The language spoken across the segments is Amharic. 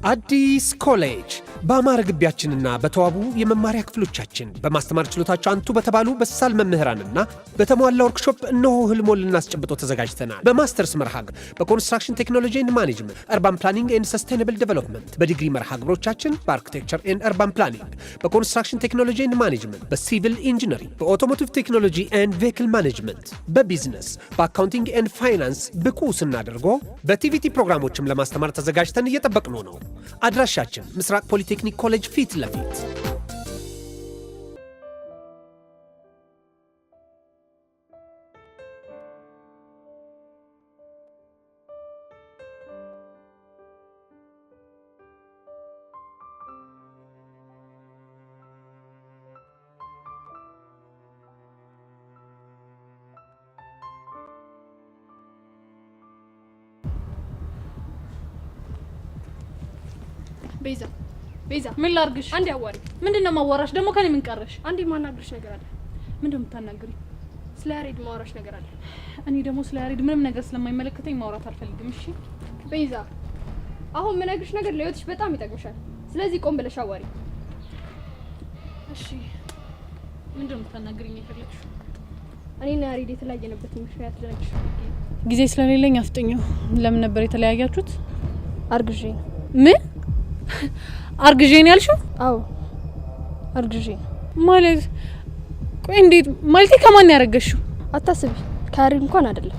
አዲስ ኮሌጅ በአማረ ግቢያችንና በተዋቡ የመማሪያ ክፍሎቻችን በማስተማር ችሎታቸው አንቱ በተባሉ በሳል መምህራንና በተሟላ ወርክሾፕ እነሆ ህልሞን ልናስጨብጦ ተዘጋጅተናል። በማስተርስ መርሃ ግብር በኮንስትራክሽን ቴክኖሎጂ ኤንድ ማኔጅመንት፣ አርባን ፕላኒንግ ኤንድ ሰስቴናብል ዴቨሎፕመንት፣ በዲግሪ መርሃ ግብሮቻችን በአርኪቴክቸር ኤንድ አርባን ፕላኒንግ፣ በኮንስትራክሽን ቴክኖሎጂ ኤንድ ማኔጅመንት፣ በሲቪል ኢንጂነሪንግ፣ በኦቶሞቲቭ ቴክኖሎጂ ኤንድ ቬሂክል ማኔጅመንት፣ በቢዝነስ፣ በአካውንቲንግ ኤንድ ፋይናንስ ብቁ ስናደርጎ በቲቪቲ ፕሮግራሞችም ለማስተማር ተዘጋጅተን እየጠበቅነው ነው። አድራሻችን ምስራቅ ፖሊቴክኒክ ኮሌጅ ፊት ለፊት። ቤዛ ምን ላርግሽ? አንዴ አዋሪ። ምንድነው ማዋራሽ? ደግሞ ከኔ ምን ቀረሽ? አንዴ ማናግርሽ ነገር አለ። ምንድነው የምታናግሪ? ስለ ያሬድ ማውራሽ ነገር አለ። እኔ ደግሞ ስለ ያሬድ ምንም ነገር ስለማይመለከተኝ ማውራት አልፈልግም። እሺ ቤዛ፣ አሁን ምነግርሽ ነገር ለህይወትሽ በጣም ይጠቅምሻል። ስለዚህ ቆም ብለሽ አዋሪ። እሺ ምንድነው የምታናግሪኝ የፈለግሽው? እኔና ያሬድ የተለያየንበት ምክንያት ልነግርሽ ጊዜ ስለሌለኝ አፍጥኘው። ለምን ነበር የተለያያችሁት? አርግዤ። ምን አርግዤ ነው ያልሽው? አዎ አርግዤ ማለት። ቆይ እንዴት ማለት? ከማን ያረገሽው? አታስቢ፣ ከያሬድ እንኳን አይደለም።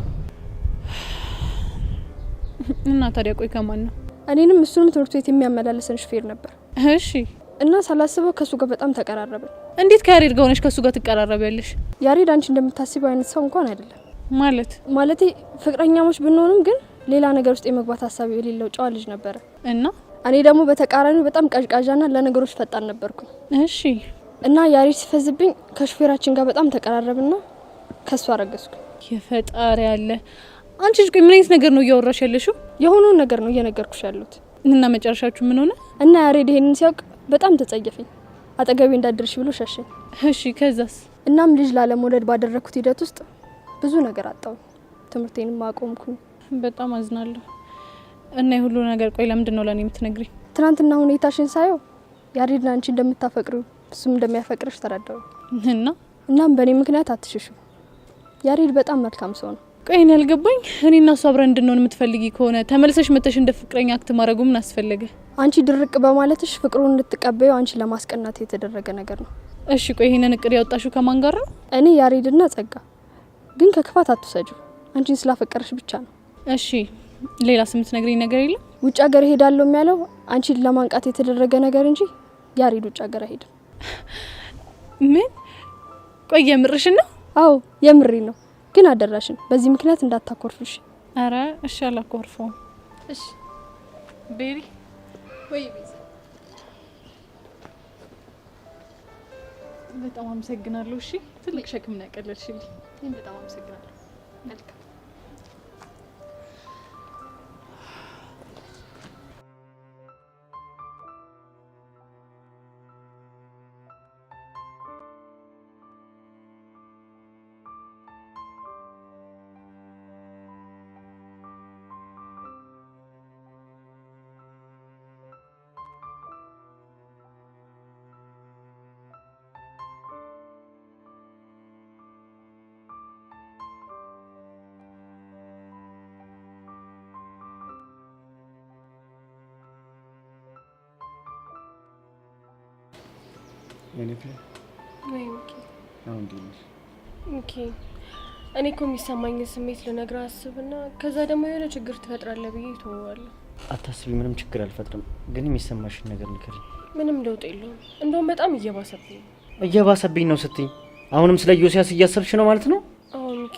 እና ታዲያ ቆይ ከማን ነው? እኔንም እሱንም ትምህርት ቤት የሚያመላለሰን ሹፌር ነበር። እሺ። እና ሳላስበው ከሱ ጋር በጣም ተቀራረብን። እንዴት ከያሬድ ጋር ሆነሽ ከሱ ጋር ትቀራረቢያለሽ? ያሬድ አንቺ እንደምታስቢው አይነት ሰው እንኳን አይደለም። ማለቴ ፍቅረኛሞች ብንሆንም ግን ሌላ ነገር ውስጥ የመግባት ሐሳብ የሌለው ጨዋ ልጅ ነበረ። እና እኔ ደግሞ በተቃራኒው በጣም ቀዥቃዣና ለነገሮች ፈጣን ነበርኩ። እሺ። እና ያሬድ ሲፈዝብኝ ከሹፌራችን ጋር በጣም ተቀራረብና ከሱ አረገዝኩ። የፈጣሪ ያለ አንቺ ምን አይነት ነገር ነው እያወራሽ ያለሽው? የሆነውን ነገር ነው እየነገርኩሽ ያለሁት። እና መጨረሻችሁ ምን ሆነ? እና ያሬድ ይሄንን ሲያውቅ በጣም ተጸየፈኝ። አጠገቤ እንዳደርሽ ብሎ ሸሸኝ። እሺ ከዛስ? እናም ልጅ ላለመውለድ ባደረኩት ሂደት ውስጥ ብዙ ነገር አጣሁ። ትምህርቴንም አቆምኩ። በጣም አዝናለሁ። እና ይሁሉ ነገር ቆይ ለምንድን ነው ለኔ የምትነግሪኝ? ትናንትና ሁኔታሽን ሳየው ያሬድ አንቺ እንደምታፈቅሪው እሱም እንደሚያፈቅርሽ ተረዳሁ። እናም በእኔ ምክንያት አትሽሹ። ያሬድ በጣም መልካም ሰው ነው። ቆይ እኔ ያልገባኝ እኔና እሱ አብረን እንድንሆን የምትፈልጊ ከሆነ ተመልሰሽ መተሽ እንደ ፍቅረኛ አክት ማድረጉ ምን አስፈለገ? አንቺ ድርቅ በማለትሽ ፍቅሩን እንድትቀበዩ አንቺ ለማስቀናት የተደረገ ነገር ነው። እሺ ቆይ ይሄንን እቅድ ያወጣሽው ከማን ጋር ነው? እኔ ያሬድና ጸጋ። ግን ከክፋት አትሰጂው። አንቺን ስላፈቀርሽ ብቻ ነው። እሺ ሌላ ስምት ነግሪኝ ነገር የለም? ውጭ ሀገር ሄዳለሁ የሚያለው አንቺን ለማንቃት የተደረገ ነገር እንጂ ያሬድ ውጭ ሀገር አይሄድም። ምን? ቆይ የምርሽን ነው? አዎ የምሪ ነው። ግን አደራሽን በዚህ ምክንያት እንዳታኮርፍሽ። አረ እሺ አላኮርፈውም። እሺ ቤሪ ወይ ቤዛ፣ በጣም አመሰግናለሁ። እሺ ትልቅ ሸክም ነው ያቀለልሽልኝ። እኔም በጣም አመሰግናለሁ። መልካም እኔ እኮ የሚሰማኝ ስሜት ልነግርህ አስብና ከዛ ደግሞ የሆነ ችግር ትፈጥራለህ ብዬ ተወዋለሁ። አታስቢ፣ ምንም ችግር አልፈጥርም። ግን የሚሰማሽን ነገር ንገሪኝ። ምንም ለውጥ የለውም። እንደውም በጣም እየባሰብኝ ነው ስትይ አሁንም ስለ ዮሲያስ እያሰብሽ ነው ማለት ነው? አዎ ሚኪ፣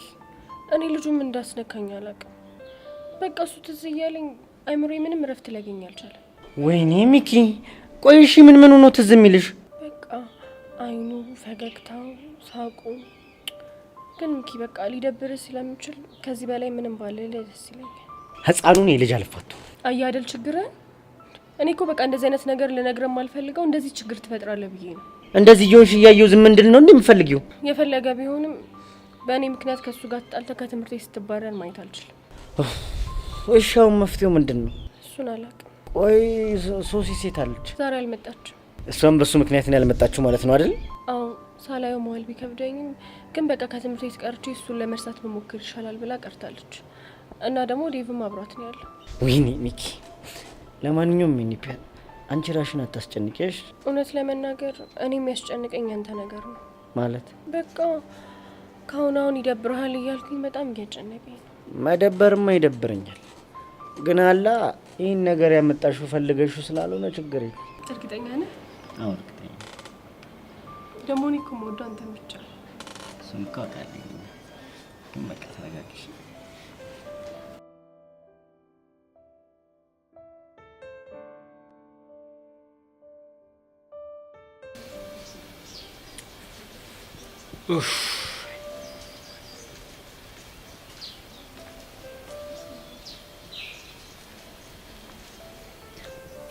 እኔ ልጁም እንዳስነካኝ አላውቅም። በቃ እሱ ትዝ እያለኝ አይምሮዬ ምንም እረፍት ሊያገኝ አልቻለም። ወይኔ ሚኪ፣ ቆይ እሺ ምን ሆኖ ትዝ የሚልሽ? በቃ አይኑ፣ ፈገግታው፣ ሳቁ። ግን ሚኪ በቃ ሊደብርህ ስለሚችል ከዚህ በላይ ምንም ባልልህ ደስ ይለኛል። ህፃኑን የልጅ አልፋቱ አያደል ችግርህ። እኔ እኮ በቃ እንደዚህ አይነት ነገር ልነግርህ የማልፈልገው እንደዚህ ችግር ትፈጥራለህ ብዬ ነው። እንደዚህ ይሆንሽ እያየሁ ዝም እንድል ነው እንደምፈልጊው? የፈለገ ቢሆንም በእኔ ምክንያት ከሱ ጋር ተጣልተህ ከትምህርት ስትባረር ማየት አልችልም። እሺ አሁን መፍትሄው ምንድን ነው? እሱን አላውቅም። ቆይ ሶሲ ሴት አለች? ዛሬ አልመጣችም። እሷም በሱ ምክንያት ነው ያልመጣችሁ ማለት ነው አይደል? አዎ ሳላየው መዋል ቢከብደኝም ግን በቃ ከትምህርት ቤት ቀርቼ እሱን ለመርሳት መሞከር ይሻላል ብላ ቀርታለች። እና ደግሞ ዴቭም አብሯት ነው ያለው። ወይኔ ሚኪ፣ ለማንኛውም ሚኒፒያ አንቺ ራሽን አታስጨንቂሽ። እውነት ለመናገር እኔ የሚያስጨንቀኝ አንተ ነገር ነው ማለት። በቃ ካሁን ይደብርሃል እያልኩኝ በጣም እያጨነቀኝ ነው። መደበርማ ይደብረኛል፣ ግን አላ ይህን ነገር ያመጣሽው ፈልገሽው ስላልሆነ ችግር የለም። እርግጠኛ ነህ? አዎ እርግጠኛ። ደግሞ እኔ እኮ የምወደው አንተን ብቻ ነው። እሱን እኮ አውቃለሁ፣ ግን በቃ ተረጋግሽ።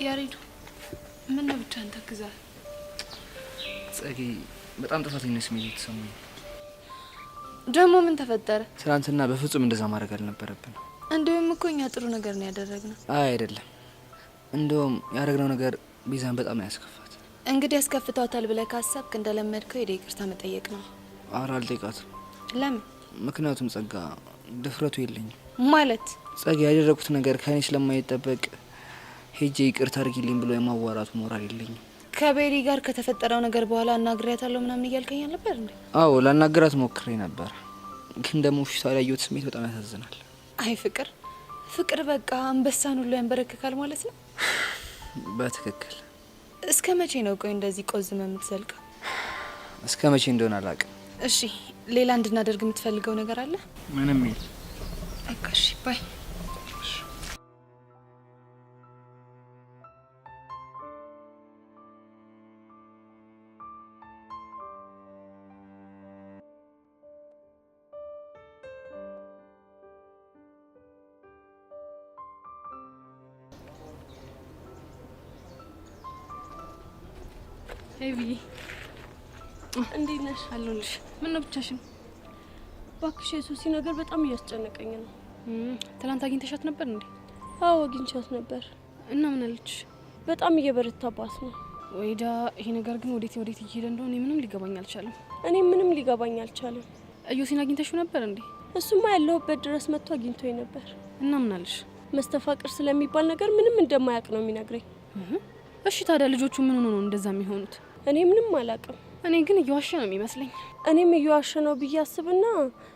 ያሬዱ ምን ነው ብቻህን ተክዛል? ጸጊ በጣም ጥፋተኛ ስሜት የተሰማኝ። ደግሞ ምን ተፈጠረ? ትናንትና በፍጹም እንደዛ ማድረግ አልነበረብን። እንደውም እኮ እኛ ጥሩ ነገር ነው ያደረግነው። አይ አይደለም፣ እንደውም ያደረግነው ነገር ቤዛን በጣም ነው ያስከፋት። እንግዲህ ያስከፍቷታል ብለህ ካሰብክ እንደለመድከው ሄደህ ይቅርታ መጠየቅ ነው። ኧረ አልጠይቃትም። ለምን? ምክንያቱም ጸጋ ድፍረቱ የለኝም። ማለት ጸጋ ያደረኩት ነገር ከኔ ስለማይጠበቅ ሄጄ ይቅርታ አድርጊልኝ ብሎ የማዋራቱ ሞራል የለኝም። ከቤሪ ጋር ከተፈጠረው ነገር በኋላ አናግሬያታለሁ ምናምን እያልከኝ ነበር እንዴ? አዎ ላናገራት ሞክሬ ነበር፣ ግን ደግሞ ፊቷ ላይ ያየሁት ስሜት በጣም ያሳዝናል። አይ ፍቅር በቃ አንበሳን ሁሉ ያንበረክካል ማለት ነው። በትክክል። እስከ መቼ ነው ቆይ እንደዚህ ቆዝመ የምትዘልቀው? እስከ መቼ እንደሆነ አላውቅም። እሺ ሌላ እንድናደርግ የምትፈልገው ነገር አለ? ምንም የለም። በቃ እሺ ባይ። ሄቪ እንዴት ነሽ? አለሁልሽ። ምን ነው ብቻሽን? እባክሽ የሱሲ ነገር በጣም እያስጨነቀኝ ነው። ትናንት አግኝተሻት ነበር እንዴ? አዎ አግኝቻት ነበር። እና ምን አለች? በጣም እየበረታባት ነው። ወይዳ ይሄ ነገር ግን ወዴት እየሄደ እንደሆነ ምንም ሊገባኝ አልቻለም። እኔ ምንም ሊገባኝ አልቻለም። እዮሲን አግኝተሽው ነበር እንዴ? እሱማ ያለሁበት ድረስ መጥቶ አግኝቶኝ ነበር። እና ምን አለሽ? መስተፋቅር ስለሚባል ነገር ምንም እንደማያውቅ ነው የሚነግረኝ። እሺ ታዲያ ልጆቹ ምን ሆኖ ነው እንደዛ የሚሆኑት? እኔ ምንም አላውቅም። እኔ ግን እየዋሸ ነው የሚመስለኝ። እኔም እየዋሸ ነው ብዬ አስብና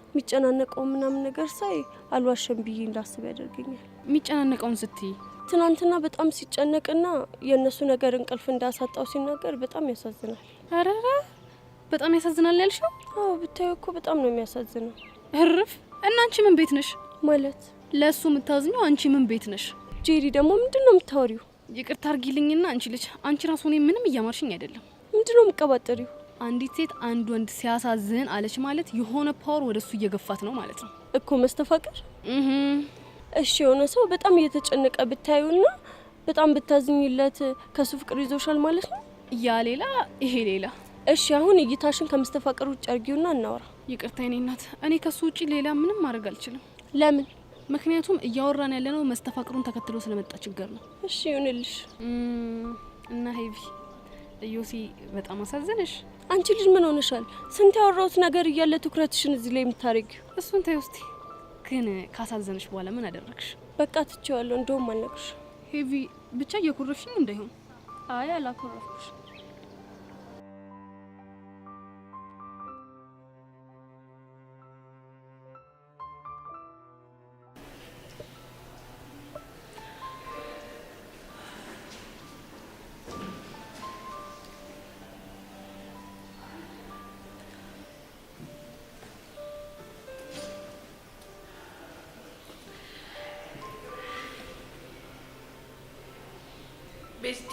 የሚጨናነቀው ምናምን ነገር ሳይ አልዋሸም ብዬ እንዳስብ ያደርገኛል። የሚጨናነቀውን ስትይ? ትናንትና በጣም ሲጨነቅና የእነሱ ነገር እንቅልፍ እንዳሳጣው ሲናገር በጣም ያሳዝናል። አረረ በጣም ያሳዝናል ያልሽው? አዎ ብታዩ እኮ በጣም ነው የሚያሳዝነው። እርፍ። እና አንቺ ምን ቤት ነሽ? ማለት ለሱ የምታዝኘው አንቺ ምን ቤት ነሽ? ጄሪ ደግሞ ምንድነው የምታወሪው? ይቅርታ አርጊልኝና አንቺ ልጅ፣ አንቺ ራሱ እኔ ምንም እያማርሽኝ አይደለም። ምንድነው የምትቀባጥሪው? አንዲት ሴት አንድ ወንድ ሲያሳዝን አለች ማለት የሆነ ፓወር ወደሱ እየገፋት ነው ማለት ነው እኮ መስተፋቅር። እሺ የሆነ ሰው በጣም እየተጨነቀ ብታዩና በጣም ብታዝኝለት ከሱ ፍቅር ይዞሻል ማለት ነው? ያ ሌላ ይሄ ሌላ። እሺ አሁን እይታሽን ከመስተፋቅር ውጭ አርጊውና እናወራ። ይቅርታ የኔ እናት፣ እኔ ከሱ ውጪ ሌላ ምንም ማድረግ አልችልም። ለምን? ምክንያቱም እያወራን ያለነው መስተፋቅሩን ተከትሎ ስለመጣ ችግር ነው። እሺ ይሁንልሽ። እና ሄቪ እዮሲ በጣም አሳዘነሽ? አንቺ ልጅ ምን ሆነሻል? ስንት ያወራሁት ነገር እያለ ትኩረትሽን እዚህ ላይ የምታረጊው? እሱን ተይ ውስቲ። ግን ካሳዘነሽ በኋላ ምን አደረግሽ? በቃ ትቼዋለሁ። እንደውም አልነግርሽ። ሄቪ ብቻ እየኮረፍሽኝ እንዳይሆን። አይ አላኮረፍኩሽ። ቤስቲ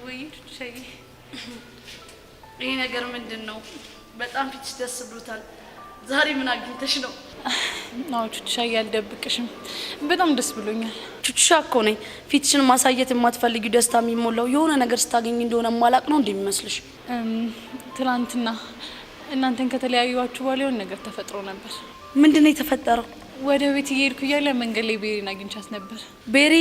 ወይ ሸይ ይሄ ነገር ምንድነው? በጣም ፊትሽ ደስ ብሎታል። ዛሬ ምን አግኝተሽ ነው? አዎ ቹቻ፣ ያልደብቅሽም በጣም ደስ ብሎኛል። ቹቻ እኮ ነኝ። ፊትሽን ማሳየት የማትፈልጊው ደስታ የሚሞላው የሆነ ነገር ስታገኝ እንደሆነ ማላቅ ነው እንደሚመስልሽ? ትናንትና እናንተን ከተለያዩዋችሁ በኋላ የሆነ ነገር ተፈጥሮ ነበር። ምንድነው የተፈጠረው? ወደ ቤት እየሄድኩ እያለ መንገድ ላይ ቤሪን አግኝቻት ነበር። ቤሪ?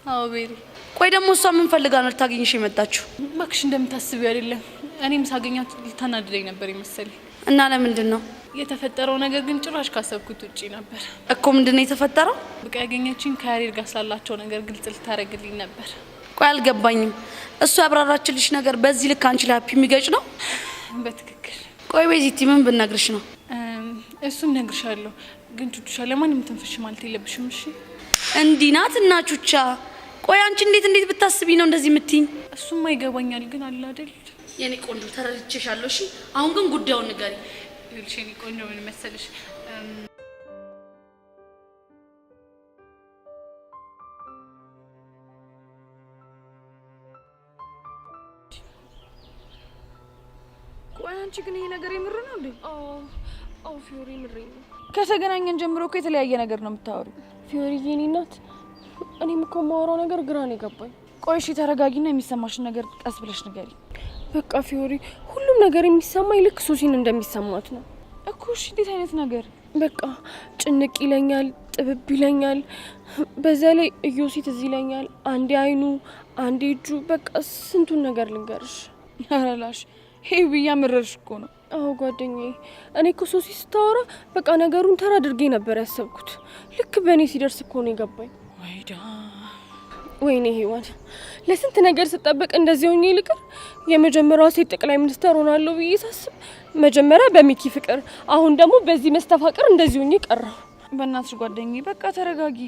አዎ ቤሪ። ቆይ ደግሞ እሷ ምን ፈልጋ ነው ልታገኝሽ የመጣችሁ? እባክሽ እንደምታስቢው አይደለም። እኔም ሳገኛት ልታናድደኝ ነበር ይመስለኝ። እና ለምንድን ነው የተፈጠረው ነገር ግን ጭራሽ ካሰብኩት ውጪ ነበር እኮ። ምንድን ነው የተፈጠረው? በቃ ያገኘችኝ ከያሬድ ጋር ስላላቸው ነገር ግልጽ ልታረግልኝ ነበር። ቆይ አልገባኝም። እሱ ያብራራችልሽ ነገር በዚህ ልክ አንቺ ላይ ሃፒ የሚገጭ ነው? በትክክል። ቆይ ቤዚቲ ምን ብነግርሽ ነው? እሱን ነግርሻለሁ፣ ግን ቹቹሻ ለማንም ትንፍሽ ማለት የለብሽም እሺ? እንዲህ ናት እና ቹቻ። ቆይ አንቺ እንዴት ብታስቢ ነው እንደዚህ የምትይኝ? እሱማ ይገባኛል፣ ግን አለ አይደል የኔ ቆንጆ ተረድቼሻለሁ። እሺ አሁን ግን ጉዳዩን ንገሪ። ይልሽ የኔ ቆንጆ ምን መሰለሽ ቆይ አንቺ ግን ይሄ ነገር የምር ነው እንዴ? አዎ ፊዮሪ ምሬ ነው። ከተገናኘን ጀምሮ እኮ የተለያየ ነገር ነው የምታወሪው። ፊዮሪ የኔ እናት፣ እኔም እኮ የማወራው ነገር ግራ ነው የገባኝ። ቆይ እሺ ተረጋጊና የሚሰማሽን ነገር ቀስ ብለሽ ንገሪ። በቃ ፊዮሪ፣ ሁሉም ነገር የሚሰማኝ ልክ ሶሲን እንደሚሰማት ነው እኮ። እሺ እንዴት አይነት ነገር? በቃ ጭንቅ ይለኛል፣ ጥብብ ይለኛል። በዛ ላይ እዮሲ ትዝ ይለኛል። አንዴ አይኑ፣ አንዴ እጁ፣ በቃ ስንቱን ነገር ልንገርሽ። ያረላሽ ሄይ ብያ ምረርሽ እኮ ነው። አዎ ጓደኛዬ፣ እኔ እኮ ሶሲ ስታወራ በቃ ነገሩን ተራ አድርጌ ነበር ያሰብኩት። ልክ በእኔ ሲደርስ እኮ ነው የገባኝ። ወይዳ ወይኔ ሄዋን፣ ለስንት ነገር ስጠብቅ እንደዚህ ሆኜ ልቅር። የመጀመሪያዋ ሴት ጠቅላይ ሚኒስትር ሆናለሁ ብዬ ሳስብ መጀመሪያ በሚኪ ፍቅር፣ አሁን ደግሞ በዚህ መስተፋቅር እንደዚህ ሆኜ ቀረሁ። በእናትሽ ጓደኛዬ በቃ ተረጋጊ፣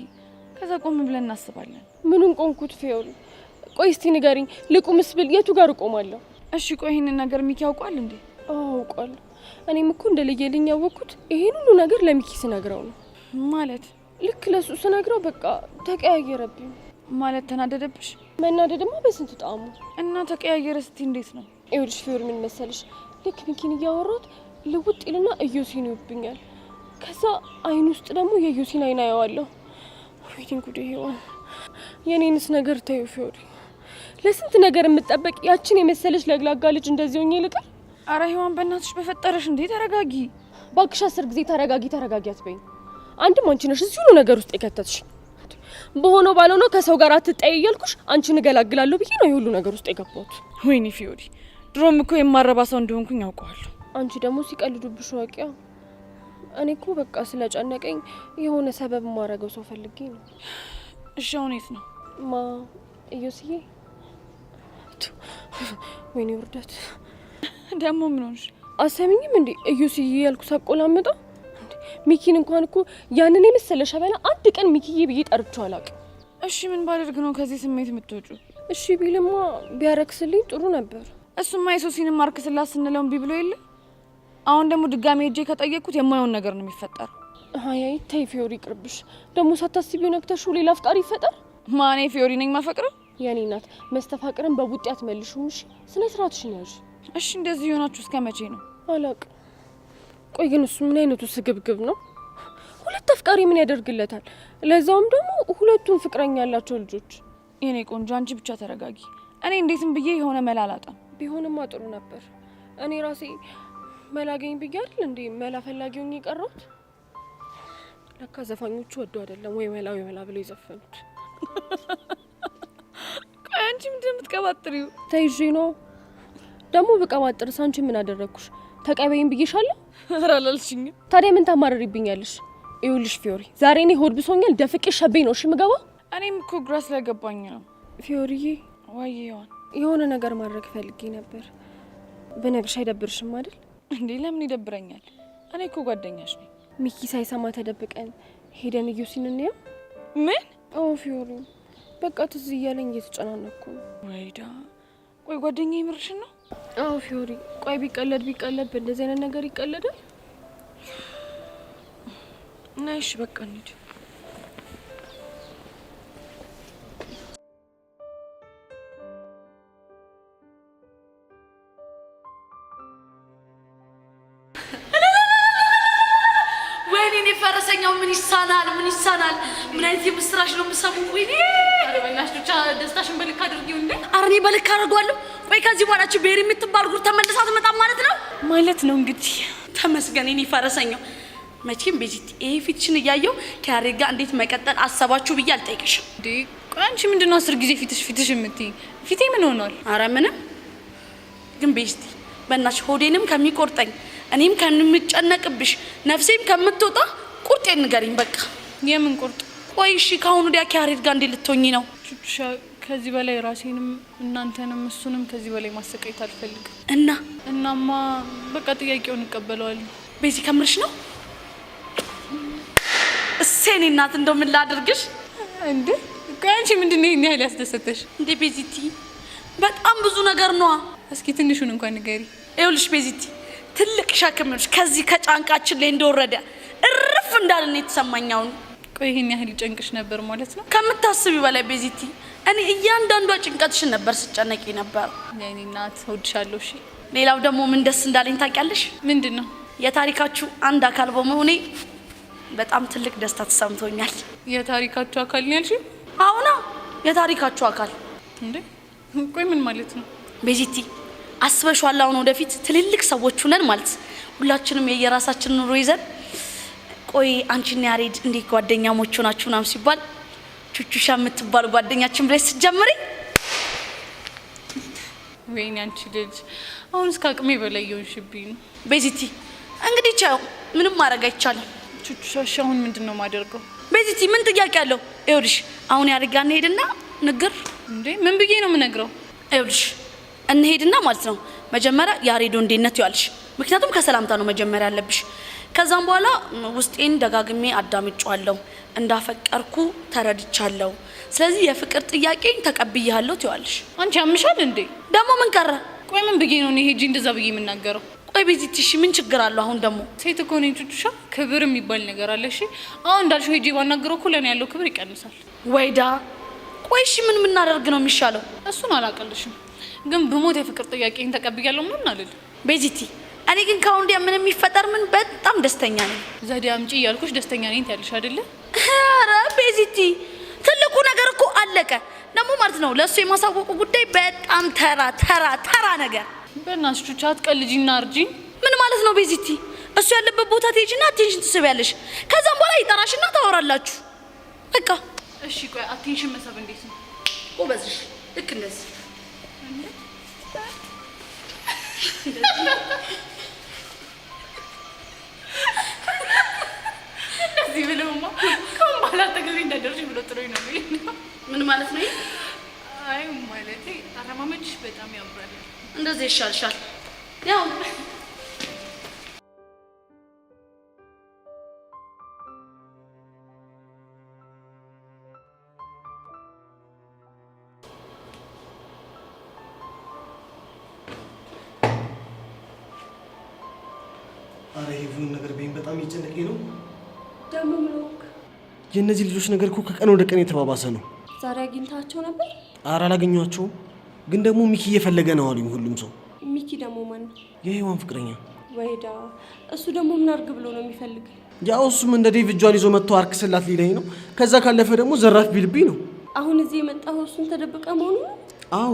ከዛ ቆም ብለን እናስባለን። ምኑን ቆምኩት ፊዮሪ? ቆይ እስቲ ንገሪኝ፣ ልቁምስ ብል የቱ ጋር እቆማለሁ? እሺ ቆይ ይሄንን ነገር ሚኪ ያውቃል እንዴ? አዎ አውቃለሁ። እኔም እኮ እንደለየልኝ ያወቅኩት ይሄን ሁሉ ነገር ለሚኪ ስነግረው ነው። ማለት ልክ ለሱ ስነግረው በቃ ተቀያየረብኝ። ማለት ተናደደብሽ? መናደድማ በስንት ጣሙ እና ተቀያየረ ስቲ እንዴት ነው? ይኸውልሽ ፊዮሪ ምን መሰልሽ፣ ልክ ሚኪን እያወራሁት ልውጥ ይልና እዮሲን ይውብኛል። ከዛ አይን ውስጥ ደግሞ የእዮሲን አይን አየዋለሁ። ወይኔ ጉዴ ሄዋን፣ የኔንስ ነገር ተይው ፊዮሪ። ለስንት ነገር የምጠበቅ ያችን የመሰለች ለግላጋ ልጅ እንደዚህ ሆኜ ልቀር? አረ ሄዋን በእናትሽ በፈጠረሽ እንዴ ተረጋጊ። ባክሽ 10 ጊዜ ተረጋጊ አትበይኝ። አንድም አንቺ ነሽ እዚህ ሁሉ ነገር ውስጥ የከተትሽ። በሆነው ባልሆነው ከሰው ጋር አትጣይ እያልኩሽ አንቺን እገላግላለሁ ብዬ ነው የሁሉ ነገር ውስጥ የገባሁት። ወይኔ ፊዮሪ፣ ድሮም እኮ የማረባ ሰው እንደሆንኩኝ ያውቀዋለሁ። አንቺ ደግሞ ሲቀልዱብሽ ዋቂያ። እኔ እኮ በቃ ስለጨነቀኝ የሆነ ሰበብ ማረገው ሰው ፈልጌ ነው። እሺ አሁን የት ነው? እዮስዬ። ወይኔ ውርደት። ደግሞ ምን ሆንሽ? አሰሚኝም እንዴ እዮስዬ ያልኩ ሳቆላመጣ ሚኪን እንኳን እኮ ያንን የመሰለ ሸበላ አንድ ቀን ሚኪዬ ብዬ ጠርቼው አላውቅም። እሺ ምን ባደርግ ነው ከዚህ ስሜት የምትወጪው? እሺ ቢልማ ቢያረክስልኝ ጥሩ ነበር። እሱማ የሶሲንም ማርክስላት ስንለው እምቢ ብሎ የለ። አሁን ደግሞ ድጋሜ ሄጄ ከጠየቅኩት የማይሆን ነገር ነው የሚፈጠረው። አይ ተይ ፊዮሪ ይቅርብሽ። ደግሞ ሳታስቢው ነክተሽው ሌላ አፍቃሪ ይፈጠር። ማኔ ፊዮሪ ነኝ ማፈቅረው? የኔ እናት መስተፋቅርን በቡጤ አትመልሺው። እሺ ስነ ስርዓትሽን ያዥ። እሺ እንደዚህ የሆናችሁ እስከ መቼ ነው? አላውቅም። ቆይ ግን እሱ ምን አይነቱ ስግብግብ ነው? ሁለት አፍቃሪ ምን ያደርግለታል? ለዛውም ደግሞ ሁለቱን ፍቅረኛ ያላቸው ልጆች። የኔ ቆንጆ አንቺ ብቻ ተረጋጊ። እኔ እንዴትም ብዬ የሆነ መላ አላጣም። ቢሆንማ ጥሩ ነበር። እኔ ራሴ መላገኝ ብዬ አይደል እንዴ መላ ፈላጊውን የቀረሁት። ለካ ዘፋኞቹ ወዶ አይደለም ወይ መላ ብለው የዘፈኑት። ቆይ አንቺ ምንድን የምትቀባጥሪው? ተይዤ ነው ደግሞ ብቀባጥርስ አንቺ ምን አደረግኩሽ? ተቀበይኝ ብዬሻለሁ። ኧረ አላልሽኝም። ታዲያ ምን ታማርሪብኛለሽ? ይኸውልሽ ፊዮሪ፣ ዛሬ እኔ ሆድ ብሶኛል። ደፍቄ ሸቤኝ ነው እሺ የምገባው። እኔም እኮ ግራ ስለገባኝ ነው። ፊዮሪዬ፣ ወይ የሆነ ነገር ማድረግ ፈልጌ ነበር። ብነግርሽ አይደብርሽም አይደል? እንዴ ለምን ይደብረኛል? እኔ እኮ ጓደኛሽ ነኝ። ሚኪ ሳይሰማ ተደብቀን ሄደን እዮሲን እንየው። ምን? አዎ ፊዮሪ፣ በቃ ትዝ እያለኝ እየተጨናነኩ ነው። ወይዳ፣ ቆይ ጓደኛዬ የምርሽን ነው? አዎ ፊዮሪ፣ ቆይ ቢቀለድ በእንደዚህ አይነት ነገር ይቀለዳል? ነሽ በቃ እንሂድ። ወይኔ ፈረሰኛው ምን ይሳናል? ምን አይነት የምስራች ነው የምሰሙ? ወይኔ አረበናሽ ብቻ ደስታሽን በልክ አድርጊው እንዴ። ኧረ እኔ በልክ አደርገዋለሁ። ቆይ ከዚህ በኋላችሁ ቤሪ የምትባል ጉር ተመልሳ ትመጣ ማለት ነው እንግዲህ። ተመስገን የኔ ፈረሰኛው። መቼም ቤዚቲ ይሄ ፊትሽን እያየው ከያሬድ ጋር እንዴት መቀጠል አሰባችሁ ብዬ አልጠይቅሽም። እንዴ ቆይ አንቺ ምንድነው 10 ጊዜ ፊትሽ የምትይ? ፊቴ ምን ሆኗል? አረ ምንም። ግን ቤዚቲ በእናትሽ ሆዴንም ከሚቆርጠኝ እኔም ከምጨነቅብሽ ነፍሴም ከምትወጣ ቁርጤን ንገሪኝ በቃ። የምን ቁርጥ? ቆይ እሺ ከአሁኑ ወዲያ ከያሬድ ጋር እንዴት ልትሆኚ ነው? ቹቹሻ ከዚህ በላይ ራሴንም እናንተንም እሱንም ከዚህ በላይ ማሰቃየት አልፈልግም። እናማ በቃ ጥያቄውን እቀበለዋለሁ። ቤዚ ከምርሽ ነው? እሴኔ እናት እንደው ምን ላድርግሽ? እንዴ ቆይ አንቺ ምንድነው ይሄን ያህል ያስደሰተሽ? እንዴ ቤዚቲ በጣም ብዙ ነገር ነው። እስኪ ትንሹን እንኳን ንገሪ። ይኸውልሽ ቤዚቲ ትልቅ ሸክም ነው ከዚህ ከጫንቃችን ላይ እንደወረደ እርፍ እንዳለን የተሰማኛው። ቆይ ይሄን ያህል ጨንቅሽ ነበር ማለት ነው? ከምታስቢ በላይ ቤዚቲ እኔ እያንዳንዷ ጭንቀትሽን ነበር ስጨነቂ ነበር። የኔ እናት እወድሻለሁ። እሺ ሌላው ደግሞ ምን ደስ እንዳለኝ ታውቂያለሽ? ምንድነው? የታሪካችሁ አንድ አካል በመሆኔ በጣም ትልቅ ደስታ ተሰምቶኛል። የታሪካችሁ አካል ነው ያልሽኝ? አሁን የታሪካችሁ አካል። እንዴ ቆይ ምን ማለት ነው? ቤዚቲ አስበሽዋል? አሁን ወደፊት ትልልቅ ሰዎች ሆነን ማለት ሁላችንም የየራሳችንን ኑሮ ይዘን ቆይ አንቺና ያሬድ እንዴት ጓደኛሞች ሆናችሁ ምናምን ሲባል ቹቹሻ የምትባል ጓደኛችን ብለሽ ስትጀምሪ ወይኔ አንቺ ልጅ አሁን እስከ አቅሜ በላይ የሆንሽብኝ ነው። ቤዚቲ እንግዲህ ቻው ምንም ማድረግ አይቻልም። ቹቹሻ አሁን ምንድነው ማደርገው? ቤዚቲ ምን ጥያቄ አለው? ይኸውልሽ አሁን ያሬድ ጋር እንሄድና ንግር። እንዴ ምን ብዬ ነው የምነግረው? ይኸውልሽ እንሄድና ማለት ነው መጀመሪያ ያሬድ እንዴነት ይዋልሽ። ምክንያቱም ከሰላምታ ነው መጀመሪያ ያለብሽ። ከዛም በኋላ ውስጤን ደጋግሜ አዳምጫለሁ፣ እንዳፈቀርኩ ተረድቻለሁ። ስለዚህ የፍቅር ጥያቄን ተቀብያለሁ ትይዋለሽ። አንቺ ያምሻል እንዴ? ደግሞ ምን ቀረ? ቆይ ምን ብዬ ነው ሄጂ እንደዛ ብዬ የምናገረው? ቆይ ቤዚቲ እሺ ምን ችግር አለው? አሁን ደግሞ ሴት እኮ ነኝ ቹቹሻ፣ ክብር የሚባል ነገር አለ። እሺ አሁን እንዳልሽው ሄጂ ባናገረው እኮ ለኔ ያለው ክብር ይቀንሳል። ወይዳ ቆይ እሺ ምን ምናደርግ ነው የሚሻለው? እሱን አላቀልሽም፣ ግን በሞት የፍቅር ጥያቄን ተቀብያለሁ ምን አልል። ቤዚቲ እኔ ግን ካሁን ዲያ ምንም የሚፈጠር ምን በጣም ደስተኛ ነኝ። ዘዴ አምጪ እያልኩሽ ደስተኛ ነኝ ትያለሽ አይደለ? ኧረ ቤዚቲ ትልቁ ነገር እኮ አለቀ። ደግሞ ማለት ነው ለእሱ የማሳወቁ ጉዳይ በጣም ተራ ነገር። በእናትሽ ቹቻ አትቀልጂና እርጂኝ። ምን ማለት ነው ቤዚቲ? እሱ ያለበት ቦታ ትሄጂና አቴንሽን ትስቢያለሽ። ከዛም በኋላ ይጠራሽና ታወራላችሁ በቃ። እሺ ቆይ አቴንሽን መሳብ እንዴት ነው? ጎበዝሽ ልክ እንደዚህ እንደዚህ ብለውማ ከምን በኋላ ተገቢ እንዳደርሽ ብሎ ጥሮኝ ነው። ምን ማለት ነው? አይ ማለቴ አረማመድሽ በጣም ያምራል። እንደዚህ ይሻልሻል። ያው አረ ይሁን ነገር በይን በጣም እየጨነቀኝ ነው። ደግሞ ምን ሆንክ? የእነዚህ ልጆች ነገር እኮ ከቀን ወደ ቀን የተባባሰ ነው። ዛሬ አግኝታቸው ነበር? አረ አላገኘኋቸውም፣ ግን ደግሞ ሚኪ እየፈለገ ነው አሉኝ ሁሉም ሰው። ሚኪ ደግሞ ማን ነው? የሔዋን ፍቅረኛ። ወይዳ እሱ ደግሞ ምን አድርግ ብሎ ነው የሚፈልግ? ያው እሱም እንደ ዴቭ እጇን ይዞ መጥቶ አርክ ስላት ሊለኝ ነው። ከዛ ካለፈ ደግሞ ዘራፍ ቢልብኝ ነው። አሁን እዚህ የመጣው እሱን ተደብቀ መሆኑ ነው? አዎ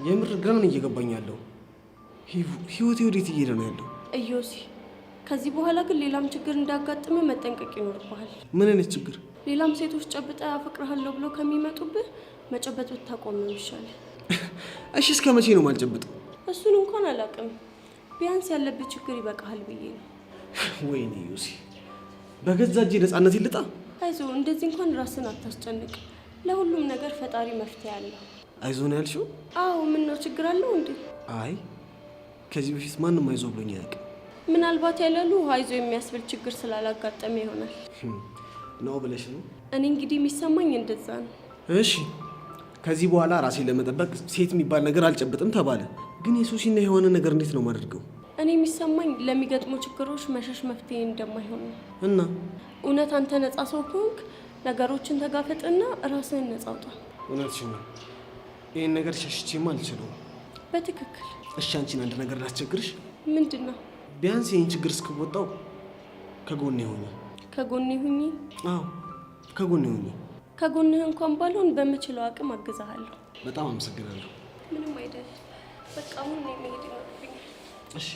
የምር ግራ ነው እየገባኝ ያለው። ህይወቴ ወዴት እየሄደ ነው ያለው? እዮሲ ከዚህ በኋላ ግን ሌላም ችግር እንዳጋጥም መጠንቀቅ ይኖርብሃል። ምን አይነት ችግር? ሌላም ሴቶች ጨብጠ አፈቅርሃለሁ ብሎ ከሚመጡብህ መጨበጥ ብታቆም ነው ይሻላል። እሺ እስከ መቼ ነው ማልጨብጠው? እሱን እንኳን አላውቅም፣ ቢያንስ ያለብህ ችግር ይበቃሃል ብዬ ነው። ወይኔ ዮሲ በገዛ እጄ ነፃነት ይልጣ። አይዞ እንደዚህ እንኳን ራስን አታስጨንቅ። ለሁሉም ነገር ፈጣሪ መፍትሄ አለው። አይዞ ነው ያልሽው? አዎ ምን ነው ችግር አለው እንዴ? አይ ከዚህ በፊት ማንም አይዞ ብሎኝ አያውቅም። ምናልባት ያለሉ አይዞ የሚያስብል ችግር ስላላጋጠመ ይሆናል ነው ብለሽ ነው? እኔ እንግዲህ የሚሰማኝ እንደዛ ነው። እሺ ከዚህ በኋላ ራሴን ለመጠበቅ ሴት የሚባል ነገር አልጨብጥም ተባለ። ግን የሶሲና የሆነ ነገር እንዴት ነው ማድርገው? እኔ የሚሰማኝ ለሚገጥሙ ችግሮች መሸሽ መፍትሄ እንደማይሆን ነው። እና እውነት አንተ ነፃ ሰው ከሆንክ ነገሮችን ተጋፈጥና ራስህን ነፃ አውጣ። እውነትሽ ነው። ይህን ነገር ሸሽቼማ አልችለውም። በትክክል። እሺ አንቺን አንድ ነገር ላስቸግርሽ። ምንድን ነው? ቢያንስ ይህን ችግር እስክወጣው ከጎኔ ሆኚ። ከጎኔ ሁኚ? አዎ ከጎኔ ሆኚ። ከጎንህ እንኳን ባልሆን በምችለው አቅም አግዛሃለሁ። በጣም አመሰግናለሁ። ምንም አይደል። በቃ አሁን እኔ መሄድ ይኖርብኛል። እሺ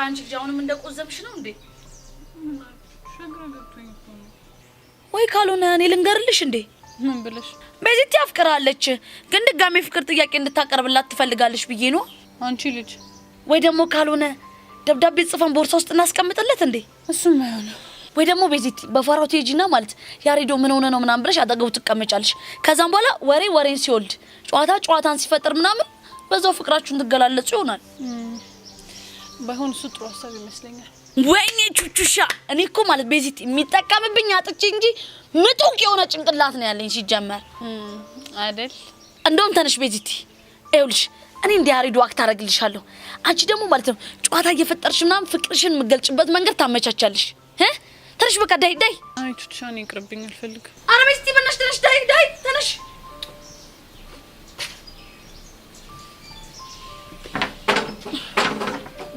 ቆይ አንቺ ልጅ አሁንም እንደቆዘምሽ ነው እንዴ? ወይ ካልሆነ እኔ ልንገርልሽ እንዴ? ምን ብለሽ? በዚት ያፍቅራለች ግን ድጋሜ ፍቅር ጥያቄ እንድታቀርብላት ትፈልጋለች ብዬ ነው። አንቺ ልጅ ወይ ደግሞ ካልሆነ ደብዳቤ ጽፈን ቦርሳ ውስጥ እናስቀምጥለት እንዴ? እሱም አይሆንም። ወይ ደግሞ በዚት በፋራው ቴጂና ማለት ያሬዶ ምን ሆነ ነው ምናምን ብለሽ አጠገቡ ትቀመጫለሽ። ከዛም በኋላ ወሬን ሲወልድ ጨዋታን ሲፈጥር ምናምን በዛው ፍቅራችሁን ትገላለጹ ይሆናል። ባይሆን እሱ ጥሩ ሀሳብ ይመስለኛል። ወይኔ ቹቹሻ እኔ እኮ ማለት በዚት የሚጠቀምብኝ አጥቼ እንጂ ምጡቅ የሆነ ጭንቅላት ነው ያለኝ ሲጀመር አይደል? እንደውም ተነሽ በዚት አይውልሽ እኔ እንደ ያሬዶ አክት አረግልሻለሁ። አንቺ ደግሞ ማለት ነው ጨዋታ እየፈጠርሽ ምናምን ፍቅርሽን የምገልጭበት መንገድ ታመቻቻለሽ። ተነሽ በቃ ዳይ አይ ቹቹሻ እኔ ይቅርብኝ አልፈልግም። ኧረ በስቲ በእናትሽ ተነሽ ዳይ ተነሽ።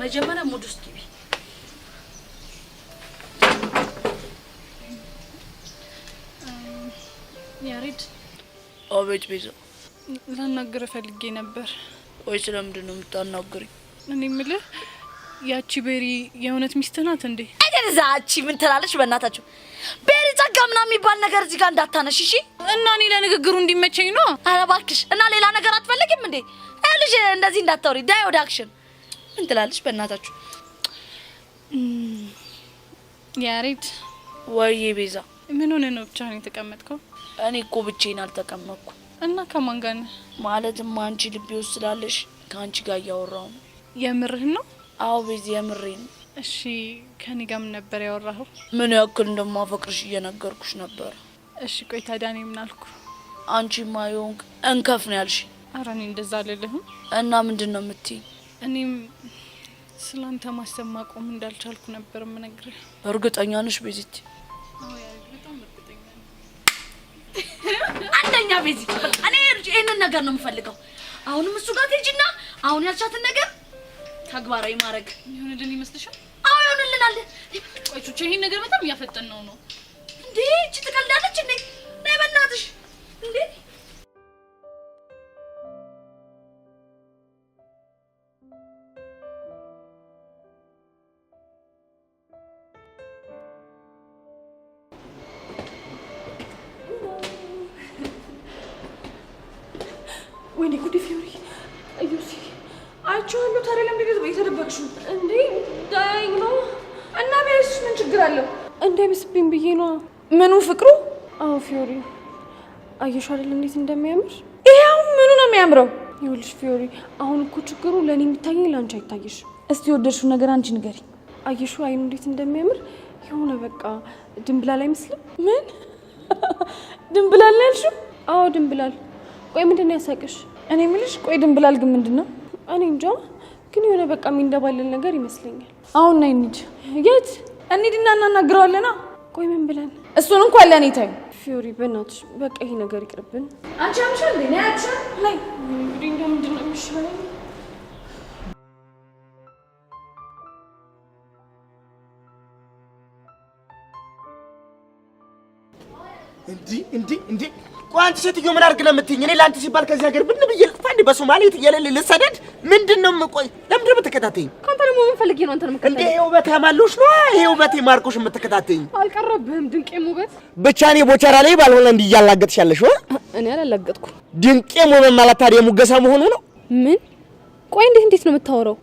መጀመሪያ ሙድ ውስጥ ግቢ። ያሬድ አቤት ቤዛ። ላናግርህ ፈልጌ ነበር። ወይ ስለምንድን ነው የምታናግሪኝ? እኔ የምልህ ያቺ ቤሪ የእውነት ሚስት ናት እንዴ? አይደዛቺ ምን ትላለች? በእናታችሁ ቤሪ ጸጋ ምናምን የሚባል ነገር እዚህ ጋር እንዳታነሽ እሺ? እና እኔ ለንግግሩ እንዲመቸኝ ነው። ኧረ እባክሽ እና ሌላ ነገር አትፈልጊም እንዴ? አይልሽ እንደዚህ እንዳታወሪ። ዳይ ወደ አክሽን። ምን ትላለች? በእናታችሁ ያሬድ። ወይ ቤዛ ምን ሆነ ነው ብቻህን የተቀመጥከው? እኔ እኮ ብቻዬን አልተቀመጥኩም። እና ከማን ጋር ነህ? ማለትም አንቺ ልቤ ውስጥ ስላለሽ ከአንቺ ጋር እያወራሁ ነው። የምርህን ነው? አዎ ቤዛ የምሬን። እሺ ከኔ ጋር ምን ነበር ያወራኸው? ምን ያክል እንደማፈቅርሽ እየነገርኩሽ ነበር። እሺ ቆይ ታዲያ እኔ ምን አልኩ? አንቺማ የሆንክ እንከፍ ነው ያልሽ። ኧረ እኔ እንደዛ አልልህም። እና ምንድን ነው የምትይኝ? እኔም ስላንተ ማሰብ ማቆም እንዳልቻልኩ ነበር የምነግርህ። እርግጠኛ ነሽ ቤዚት? አዎ ያሬድ በጣም እርግጠኛ ነኝ። አንደኛ ቤዚት በቃ እኔ ይሄንን ነገር ነው የምፈልገው። አሁንም እሱ ጋር ትሄጂና አሁን ያልሻትን ነገር ተግባራዊ ማድረግ ይሁንልን ይመስልሻል? አዎ ይሁንልናል። ቆይ ቹቹ ይሄን ነገር በጣም እያፈጠን ነው እንዴ? እቺ ትቀልዳለች እንዴ? ነይ በእናትሽ እንዴ! ወይኔ ጉድ ፊዮሪ አዩሲ አይቻለሁ። ታዲያ ለምን እንደዚህ የተደበቅሽው እንዴ? ዳይኝ ነው እና ቢያይሽ ምን ችግር አለው? እንዳይመስብኝ ብዬ ነው። ምኑ ፍቅሩ? አዎ ፊዮሪ አየሽ አይደል እንዴት እንደሚያምር። ይሄው ምኑ ነው የሚያምረው? ይኸውልሽ ፊዮሪ አሁን እኮ ችግሩ ለኔ የሚታየኝ ላንቺ አይታየሽ። እስቲ ወደድሽው ነገር አንቺ ንገሪ። አየሽው አይኑ እንዴት እንደሚያምር የሆነ በቃ ድንብላል አይመስልም? ምን ድንብላል ያልሽው? አዎ ድንብላል። ቆይ ምንድን ነው ያሳቀሽ? እኔ የምልሽ ቆይ ድንብላል ግን ምንድን ነው? እኔ እንጃ ግን የሆነ በቃ የሚንደባለል ነገር ይመስለኛል። አሁን ነይ እንሂድ። የት እንሂድና እናናግረዋለና? ቆይ ምን ብለን? እሱን እንኳን ለኔ ታዩ ፊዮሪ በእናትሽ በቃ ይሄ ነገር ይቅርብን። አንቺ አምሻ እንዴ ነይ አቻ ነይ እንግዲህ ምንድን ነው የሚሻለው? እንዴ ቆይ አንቺ ሴትዮ ምን አድርግ ነው የምትይኝ? እኔ ለአንቺ ሲባል ከዚህ ሀገር ብን ብዬ ልጥፋ እንዴ? በሶማሌ የሌለ ልሰደድ? ምንድነው? ቆይ ለምንድን ነው የምትከታተይኝ? ካንተ ደግሞ ምን ፈልጌ ነው አንተን የምከታተኝ? እንዴ ይሄ ውበት ያማሉሽ ነው? ይሄ ውበት ማርኮሽ የምትከታተይኝ? አልቀረብህም ድንቄም ውበት። ብቻ እኔ ቦቸራ ላይ ባልሆነ እንዲህ እያላገጥሽ ያለሽ ወይ? እኔ አላላገጥኩ። ድንቄም ውበት ማለት ታዲያ ሙገሳ መሆኑ ነው? ምን? ቆይ እንዴት ነው የምታወራው?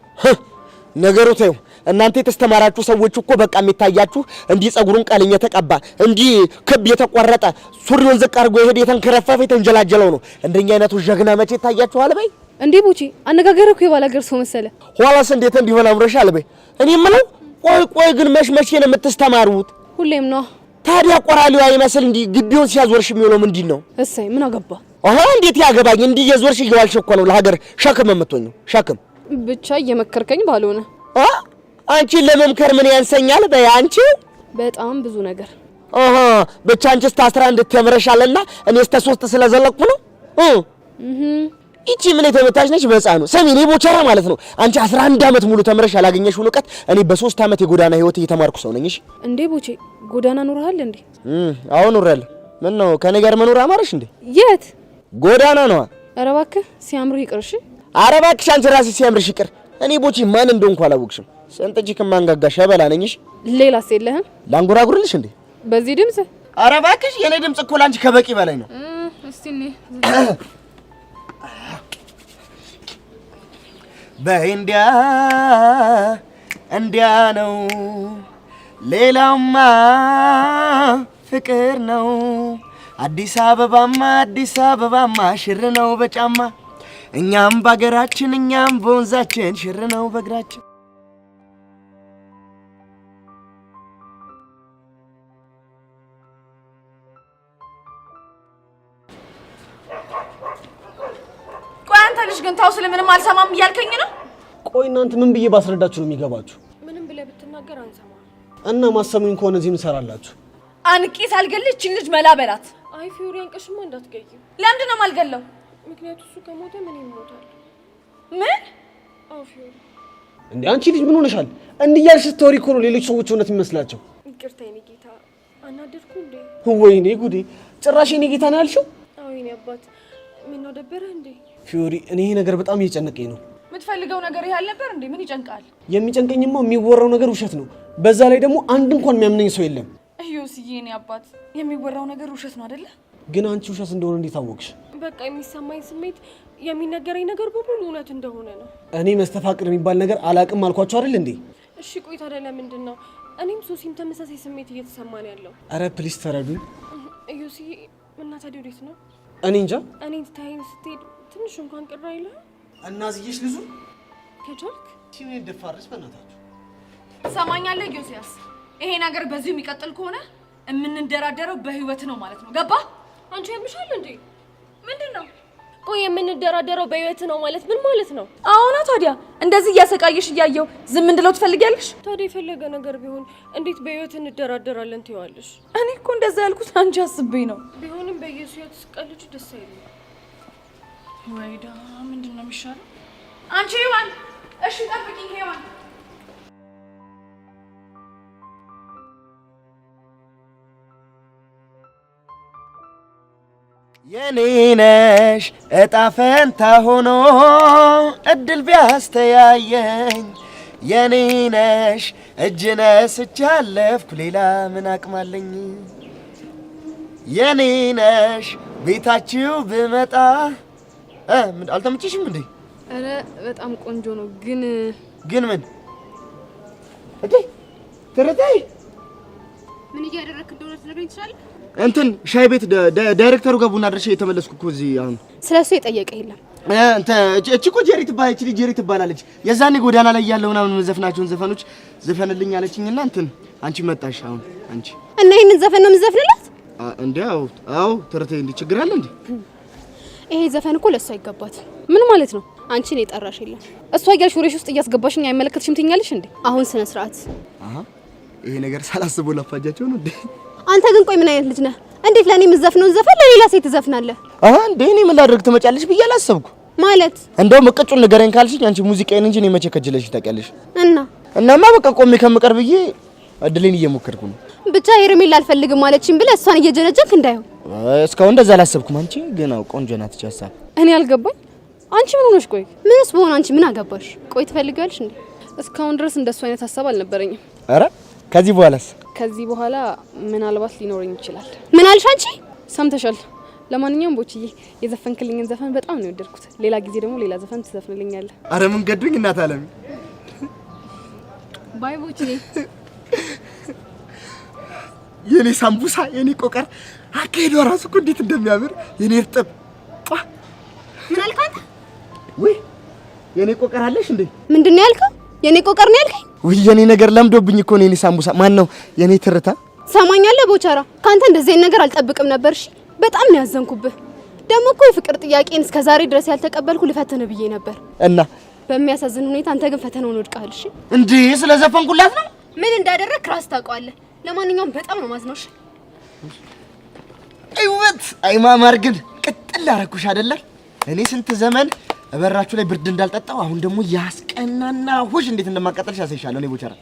ነገሩ ተይው። እናንተ የተስተማራችሁ ሰዎች እኮ በቃ የሚታያችሁ እንዲህ ጸጉሩን ቀልኝ የተቀባ እንዲህ ክብ የተቆረጠ ሱሪውን ዝቅ አድርጎ ይሄድ የተንከረፈፈ የተንጀላጀለው ነው። እንደኛ አይነቱ ጀግና መቼ ይታያችኋል? በይ እንዴ ቡቺ አነጋገርኩ የባላገር ሰው መሰለ። ኋላስ እንዴት እንዲሆን አምሮሻል? በይ እኔ የምለው ቆይ ግን መቼ ነው የምትስተማሩት? ሁሌም ነው። ታዲያ ቆራሊው አይመስል እንዲህ ግቢውን ሲያዞርሽ የሚውለው ምንድን ነው? እሰይ ምን አገባ? እንዴት ያገባኝ? እንዲህ የዞርሽ እየዋልሽ እኮ ነው ለሀገር ሸክም የምትሆኚው። ሸክም ብቻ እየመከርከኝ ባልሆነ አንቺን ለመምከር ምን ያንሰኛል? በይ አንቺ በጣም ብዙ ነገር ብቻ አንቺስ 11 ተምረሻልና እኔ እስከ 3 ስለዘለቅኩ ነው። እቺ ምን የተመታች ነች በሕፃኑ። ሰሚ እኔ ቦቸራ ማለት ነው። አንቺ 11 ዓመት ሙሉ ተምረሽ ያላገኘሽውን ዕውቀት እኔ በ3 ዓመት የጎዳና ህይወት እየተማርኩ ሰው ነኝ። እሺ እንዴ ቦቼ ጎዳና ኑረሃል እንዴ? አሁን ኑረል። ምን ነው ከኔ ጋር መኖር አማረሽ እንዴ? የት ጎዳና ነው? ኧረ እባክህ ሲያምር ይቅርሽ። ኧረ እባክሽ አንቺ ራስሽ ሲያምርሽ ይቅር። እኔ ቦቼ ማን እንደሆንኩ አላወቅሽም። ሰንጠጂ ከማንጋጋሽ በላነኝሽ ሌላስ የለህም? ላንጎራጉርልሽ እንዴ? በዚህ ድምጽ? ኧረ እባክሽ የኔ ድምጽ እኮ ላንቺ ከበቂ በላይ ነው። እስቲ እኔ በእንዲያ እንዲያ ነው ሌላውማ ፍቅር ነው። አዲስ አበባማ ሽር ነው በጫማ እኛም ባገራችን እኛም በወንዛችን ሽር ነው በእግራችን። ቆይ አንተ ልጅ ግን ታው ስለምንም አልሰማም እያልከኝ ነው? ቆይ እናንተ ምን ብዬ ባስረዳችሁ ነው የሚገባችሁ? ምንም ብለህ ብትናገር አንሰማ እና ማሰሙኝ ከሆነ እዚህ እንሰራላችሁ። አንቄ ሳልገልህ እቺን ልጅ መላ በላት። አይ ፊዮሪ አንቀሽማ እንዳትገዩ። ለምንድን ነው የማልገለው? ምክንያቱም እሱ ከሞተ ምን ይሞታል? ምን? አዎ ፊዮሪ። እንዴ አንቺ ልጅ ምን ሆነሻል? እንዲያልሽ ስቶሪ እኮ ነው ሌሎች ሰዎች እውነት የሚመስላቸው። ይቅርታ የኔ ጌታ አናደድኩ እንዴ? ወይኔ ጉዴ! ጭራሽ የኔ ጌታ ነው ያልሽው? አዎ የኔ አባት ምን ነው ደበረ እንዴ? ፊዮሪ እኔ ይሄ ነገር በጣም እየጨነቀኝ ነው። የምትፈልገው ነገር ይሄ አልነበር እንዴ? ምን ይጨንቃል? የሚጨንቀኝማ የሚወራው ነገር ውሸት ነው። በዛ ላይ ደግሞ አንድ እንኳን የሚያምነኝ ሰው የለም። እዮስዬ የኔ አባት የሚወራው ነገር ውሸት ነው አይደለ? ግን አንቺ ውሸት እንደሆነ እንዴት አወቅሽ? በቃ የሚሰማኝ ስሜት የሚነገረኝ ነገር በሙሉ እውነት እንደሆነ ነው። እኔ መስተፋቅር የሚባል ነገር አላቅም አልኳቸው አይደል እንዴ? እሺ ቆይ ታዲያ ለምንድን ነው እኔም ሶሲም ተመሳሳይ ስሜት እየተሰማን ያለው? አረ ፕሊስ ተረዱኝ። እዮሲ እና ታዲያ ወዴት ነው? እኔ እንጃ። እኔ ትታይን ስትሄድ ትንሽ እንኳን ቅር አይልህ? እናዝዬሽ ልዙ ከቻልክ ሲኔ ደፋርስ በእናታችሁ ሰማኛለህ ዮሲያስ? ይሄ ነገር በዚሁ የሚቀጥል ከሆነ የምንደራደረው በህይወት ነው ማለት ነው። ገባ? አንቺ ያምሻል እንዴ? ምንድነው? ቆይ የምንደራደረው በህይወት ነው ማለት ምን ማለት ነው? አሁን ታዲያ እንደዚህ እያሰቃየሽ እያየው ዝም እንድለው ትፈልጊያለሽ? ታዲያ የፈለገ ነገር ቢሆን እንዴት በህይወት እንደራደራለን ትይዋለሽ? እኔ እኮ እንደዛ ያልኩት አንቺ አስቤ ነው። ቢሆንም በየሱያት ስቀልጭ ደስ አይልም። ወይዳ ምንድነው የሚሻለው? አንቺ ሄዋን፣ እሺ ጠብቂኝ ሄዋን። የኔ ነሽ እጣ ፈንታ ሆኖ እድል ቢያስተያየኝ የኔ ነሽ እጅ ነስቼ አለፍኩ ሌላ ምን አቅማለኝ። የኔ ነሽ ቤታችሁ ብመጣ አልተመቸሽም እንዴ? አረ በጣም ቆንጆ ነው። ግን ምን እዴ ትርታይ ምን እያደረክ እንደሆነ ትነግረኝ ትችላለህ? እንትን ሻይ ቤት ዳይሬክተሩ ጋር ቡና ድርሼ የተመለስኩ እኮ እዚህ። አሁን ስለሱ የጠየቀ የለም። እቺ እኮ ጄሪ ትባላለች። የዛኔ ጎዳና ላይ ያለው ምናምን መዘፍናቸውን ዘፈኖች ዘፈንልኝ አለችኝና እንትን አንቺ መጣሽ። አሁን አንቺ እና ይሄንን ዘፈን ነው የምዘፍንላት እንዴ? አዎ ትርቴ እንዴ ችግር አለ እንዴ? ይሄ ዘፈን እኮ ለሷ አይገባት። ምን ማለት ነው? አንቺን የጠራሽ የለም። እሷ እያልሽ ወሬሽ ውስጥ እያስገባሽኝ አይመለከትሽም ትኛለሽ እንዴ? አሁን ስነ ስርዓት። ይሄ ነገር ሳላስበው ላፋጃቸው ነው እንዴ? አንተ ግን ቆይ ምን አይነት ልጅ ነህ? እንዴት ለኔ የምዘፍነውን ዘፈን ለሌላ ሴት ትዘፍናለህ? እንዴ እኔ ምን ላድርግ ትመጫለሽ ብዬ አላሰብኩ ማለት። እንደውም እቅጩን ንገረኝ ካልሽኝ አንቺ ሙዚቃዬን እንጂ እኔ መቼ ከጅለሽ ታውቂያለሽ? እናማ በቃ ቆሜ ከምቀር ብዬ እድሌን እየሞከርኩ ነው። ብቻ ሄርሜላ አልፈልግም ማለችኝ ብለህ እሷን እየጀነጀንክ እንዳይሆን። እስካሁን እንደዛ አላሰብኩም። አንቺ ግን ቆንጆ ናት እቺ ሀሳብ። እኔ አልገባኝ። አንቺ ምን ሆነሽ? ቆይ ምንስ በሆነ አንቺ ምን አገባሽ? ቆይ ትፈልጋለሽ እንዴ? እስካሁን ድረስ እንደሱ አይነት ሀሳብ አልነበረኝም። አረ ከዚህ በኋላስ? ከዚህ በኋላ ምናልባት ሊኖረኝ ይችላል። ምን አልሽ አንቺ? ሰምተሻል። ለማንኛውም ቦችዬ የዘፈንክልኝን ዘፈን በጣም ነው የወደድኩት። ሌላ ጊዜ ደግሞ ሌላ ዘፈን ትዘፍንልኛለህ። አረ ምን ገዱኝ እናት አለም። ባይ ቦችዬ። የኔ ሳምቡሳ የኔ ቆቀር አካሄዷ ራሱ እኮ እንዴት እንደሚያምር የኔ እርጥብ። ምን አልካት? ወይ የኔ ቆቀር አለሽ እንዴ? ምንድነው ያልከው? የኔ ቆቀር ነው ያልከኝ? ወይ የኔ ነገር ለምዶብኝ እኮ ነው። የኔ ሳምቡሳ ማን ነው? የኔ ትርታ። ሰማኛለህ ቦቻራ፣ ካንተ እንደዚህ አይነት ነገር አልጠብቅም ነበር። እሺ በጣም ነው ያዘንኩብህ። ደግሞ እኮ የፍቅር ጥያቄን እስከዛሬ ድረስ ያልተቀበልኩ ልፈተነ ብዬ ነበር እና በሚያሳዝን ሁኔታ አንተ ግን ፈተናውን ወድቀሃል። እሺ እንዴ ስለዘፈንኩላት ነው? ምን እንዳደረክ ራስ ታውቀዋለህ። ለማንኛውም በጣም ነው ማዝነውሽ። አይወት አይማማር ግን ቅጥል አደረኩሽ አይደለ? እኔ ስንት ዘመን በራችሁ ላይ ብርድ እንዳልጠጣው አሁን ደግሞ ያስቀናና ሁሽ እንዴት እንደማቃጠልሽ ያሳይሻለሁ። እኔ ቦቻራ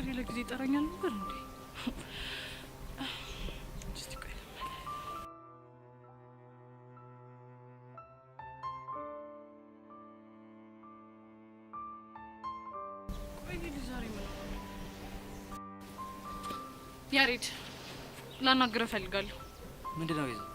ሌላ ጊዜ ይጠራኛል ነበር እንዴ? ያሬድ ላናግረህ እፈልጋለሁ። ምንድነው ይዘው?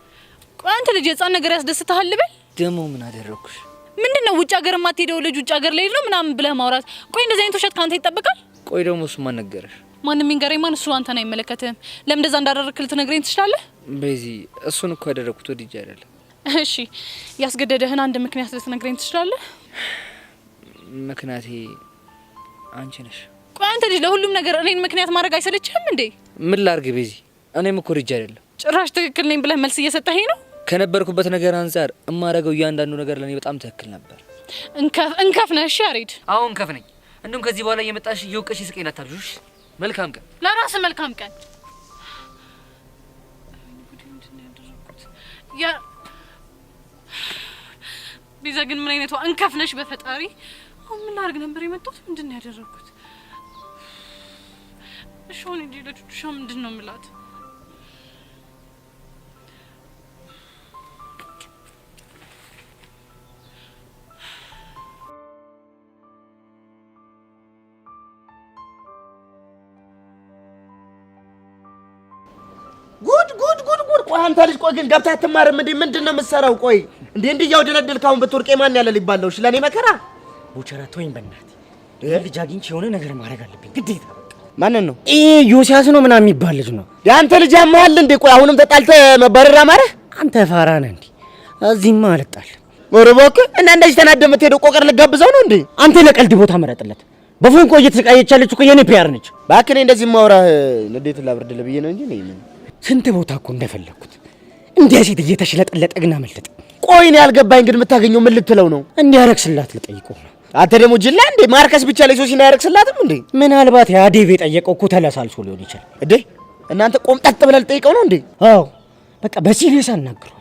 ቆይ አንተ ልጅ የጻን ነገር ያስደስተሃል ልበል? ደሞ ምን አደረኩሽ? ምንድነው ውጭ ሀገር ማትሄደው ልጅ ውጭ ሀገር ላይ ነው ምናምን ብለህ ማውራት? ቆይ እንደዚህ አይነት ውሸት ካንተ ይጠበቃል? ቆይ ደግሞ እሱ ማን ነገረሽ? ማንም ይንገረኝ ማን? እሱ አንተን አይመለከትህም። ለምን እንደዛ እንዳደረግክ ልትነግረኝ ትችላለህ? በዚህ እሱን እኮ ያደረኩት ወድጄ አይደለም። እሺ ያስገደደህን አንድ ምክንያት ልትነግረኝ ትችላለህ? ምክንያቴ አንቺ ነሽ። ቆይ አንተ ልጅ ለሁሉም ነገር እኔን ምክንያት ማድረግ አይሰለችህም እንዴ? ምን ላርግ በዚህ? እኔም እኮ ወድጄ አይደለም። ጭራሽ ትክክል ነኝ ብለህ መልስ እየሰጠኸኝ ነው? ከነበርኩበት ነገር አንፃር እማረገው እያንዳንዱ ነገር ለኔ በጣም ትክክል ነበር። እንከፍ ነህ። እሺ ያሬድ፣ አሁን እንከፍ ነኝ። እንደውም ከዚህ በኋላ እየመጣሽ እየወቀሽ ስቀኝ ላታብዥሽ። መልካም ቀን። ለራስህ መልካም ቀን። ቤዛ ግን ምን አይነቷ እንከፍ ነሽ በፈጣሪ። አሁን ምን ላድርግ ነበር የመጣሁት? ምንድን ነው ያደረኩት? እሺ አሁን እንጂ ለቹቹሻ ምንድን ነው የምላት? ጉድ! ቆይ አንተ ልጅ ቆይ ግን ገብተህ አትማርም እንዴ? ምንድን ነው የምትሰራው? ቆይ እንዴ እያወደለደልክ አሁን ብትወርቄ ማን ያለ ሊባለው? እሺ ለኔ መከራ ቦቸራ ተወኝ በእናትህ። ልጅ አግኝቼ የሆነ ነገር ማድረግ አለብኝ ግዴታ። ማንን ነው? ዮሲያስ ነው ምናምን የሚባል ልጅ ነው። ያንተ ልጅ ያመሃል እንዴ? ቆይ አሁንም ተጣልተህ መባረር አማረህ? አንተ ፋራ ነህ እንዴ? እዚህማ አልጣል። ኧረ እባክህ እና እንደዚህ ተናደህ የምትሄደው ቆቀር ልጋብዘው ነው እንዴ? አንተ ለቀልድ ቦታ መረጥለት። በፎንቆ እየተሰቃየች ያለች እኮ የኔ ፒያር ነች። እባክህ እኔ እንደዚህ ማውራህ ንዴት ላብርድልህ ብዬ ነው እንጂ እኔ ምን ስንት ቦታ እኮ እንደፈለኩት እንዴ ሴት እየተሽለጠለጠ ግን አመለጠ። ቆይ እኔ ያልገባኝ ግን የምታገኘው ምን ልትለው ነው? እንዲያረክስላት ልጠይቀው ነው። አንተ ደግሞ ጅላ እንዴ ማርከስ ብቻ ላይ ሶሲና ያረክስላትም እንዴ? ምናልባት ያ ዴቭ የጠየቀው እኮ ተለሳልሶ ሊሆን ይችላል። እንዴ እናንተ ቆምጠጥ ብለህ ልጠይቀው ነው እንዴ? አዎ በቃ በሲሪየስ አናግረዋል።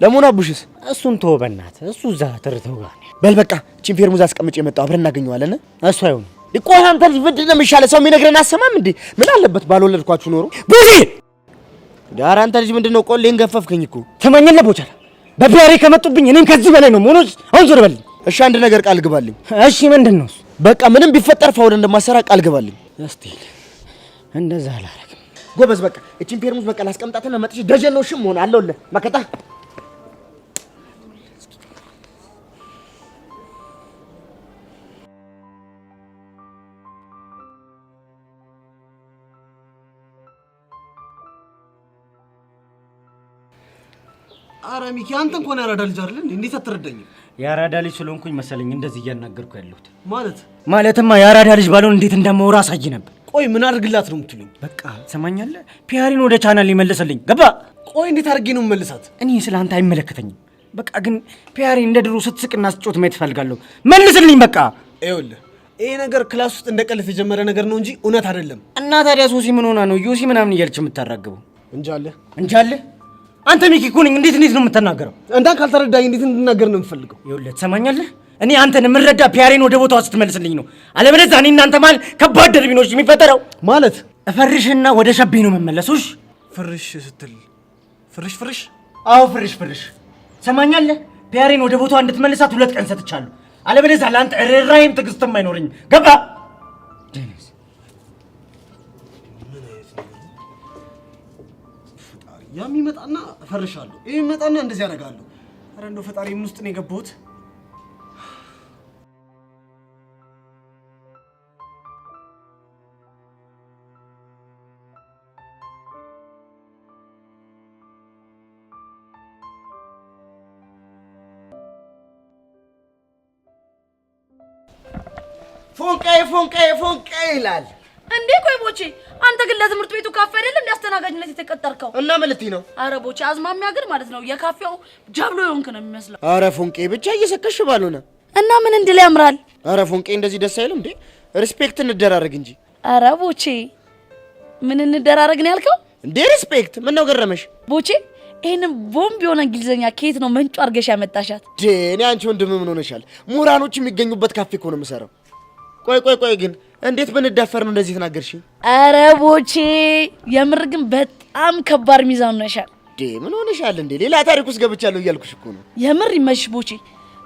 ለሞና ቡሽስ እሱን ተወው በእናትህ። እሱ እዛ ትርተው ጋር በል በቃ እቺን ፌርሙዝ አስቀምጬ የመጣው አብረን እናገኘዋለን። እሱ አይሆንም። ቆይ አንተ ልጅ ምንድን ነው የሚሻለው? ሰው የሚነግረን አሰማም እንዴ? ምን አለበት ባልወለድኳችሁ ኖሮ ቡዚ ዳር አንተ ልጅ ምንድነው ቆሌን ገፈፍከኝ እኮ። ተመኘለ ቦቸራ በፒያሬ ከመጡብኝ እኔም ከዚህ በላይ ነው ሞኖስ። አሁን ዞር በልኝ። እሺ አንድ ነገር ቃል ግባልኝ። እሺ ምንድነው? በቃ ምንም ቢፈጠር ፋውል እንደማሰራ ቃል ግባልኝ። እስቲ እንደዛ አላረግም። ጎበዝ በቃ እቺን ፌርሙዝ በቃ ላስቀምጣትና መጥቼ ደጀን ነው ሽም ሆነ አለውለ መከታ አረ ሚኪ አንተ እንኳን ያራዳ ልጅ አይደል እንዴ? እንዴት አትረዳኝም? ያራዳ ልጅ ስለሆንኩኝ መሰለኝ እንደዚህ እያናገርኩ ያለሁት። ማለትማ ያራዳ ልጅ ባልሆን እንዴት እንደማወራ አሳይ ነበር። ቆይ ምን አድርግላት ነው የምትሉኝ? በቃ ትሰማኛለህ? ፒያሪን ወደ ቻናል ሊመልስልኝ ገባ። ቆይ እንዴት አድርጌ ነው መልሳት? እኔ ስለአንተ አይመለከተኝም። በቃ ግን ፒያሪ እንደ ድሮ ስትስቅና ስትጮት ማየት እፈልጋለሁ። መልስልኝ በቃ። ይኸውልህ ይሄ ነገር ክላስ ውስጥ እንደ ቀልድ የጀመረ ነገር ነው እንጂ እውነት አይደለም። እና ታዲያ ሶሲ ምን ሆና ነው ዮሲ ምናምን እያለች የምታራግበው? እንጃለ አንተ ሚኪ እኮ ነኝ። እንዴት ነው የምትናገረው? እንዳን ካልተረዳኝ እንዴት እንድናገር ነው የምፈልገው? ይኸውልህ ትሰማኛለህ? እኔ አንተን የምረዳ ፒያሬን ወደ ቦታው ስትመልስልኝ ነው። አለበለዚያ እኔ እናንተ ማለት ከባድ ደርቢኖች የሚፈጠረው ማለት እፈርሽና ወደ ሸቤ ነው መመለሱሽ። ፍርሽ ስትል ፍርሽ? አዎ ፍርሽ። ትሰማኛለህ? ፒያሬን ወደ ቦታው እንድትመልሳት 2 ቀን ሰጥቻለሁ። አለበለዚያ ለአንተ ርህራሄም ትዕግስትም አይኖረኝም። ገባ? ያም ይመጣና እፈርሻለሁ፣ ይሄ ይመጣና እንደዚህ ያደርጋለሁ። አረ እንደው ፈጣሪ ምን ውስጥ ነው የገባሁት? ፎንቄ ይላል እንዴ? ቆይ ቦቼ አንተ ግን ለትምህርት ቤቱ ካፌ አይደል እንዲያስተናጋጅነት የተቀጠርከው? እና መልቲ ነው። አረ ቦቼ አዝማሚያ ግን ማለት ነው የካፌው ጃብሎ የሆንክ ነው የሚመስለው። አረ ፎንቄ ብቻ እየሰከሽ ባልሆነ እና ምን እንድል ያምራል? አረ ፎንቄ እንደዚህ ደስ አይልም እንዴ? ሪስፔክት እንደራረግ እንጂ። አረ ቦቼ ምን እንደራረግ ነው ያልከው እንዴ? ሪስፔክት ምን ነው ገረመሽ? ቦቼ ይሄንን ቦምብ የሆነ እንግሊዘኛ ከየት ነው መንጩ አርገሽ ያመጣሻት? እኔ አንቺ ወንድም ምን ሆነሻል? ምሁራኖች የሚገኙበት ካፌ እኮ ነው የምሰራው። ቆይ ግን እንዴት ብንዳፈር ነው እንደዚህ ተናገርሽኝ? አረ ቦቼ የምር ግን በጣም ከባድ ሚዛን ነው ያሻል። ምን ሆነሻል እንዴ? ሌላ ታሪክ ውስጥ ገብቻለሁ እያልኩሽ እኮ ነው። የምር ይመሽ ቦቼ።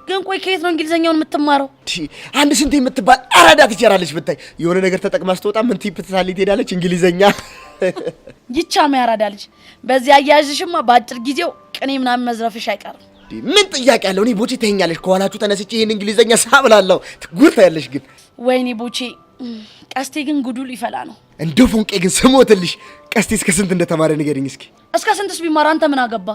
ግን ቆይ ከየት ነው እንግሊዘኛውን የምትማረው? አንድ ስንት የምትባል አራዳ ትችላለች ብታይ። የሆነ ነገር ተጠቅማ ስትወጣ ምን ቲፕ ትሳልይ ትሄዳለች እንግሊዘኛ። ይቻ ያራዳ ልጅ። በዚህ አያያዝሽማ በአጭር ጊዜው ቅኔ ምናምን መዝረፍሽ አይቀርም። ምን ጥያቄ ያለው? እኔ ቦቼ ተኛለሽ ከኋላችሁ ተነስቼ ይሄን እንግሊዘኛ ሳብላለሁ ትጉርታያለሽ። ግን ወይኔ ቦቼ ቀስቴ ግን ጉዱል ይፈላ ነው። እንደው ፎንቄ ግን ስሞትልሽ ቀስቴ እስከ ስንት እንደተማረ ንገሪኝ እስኪ። እስከ ስንትስ ቢማር አንተ ምን አገባ?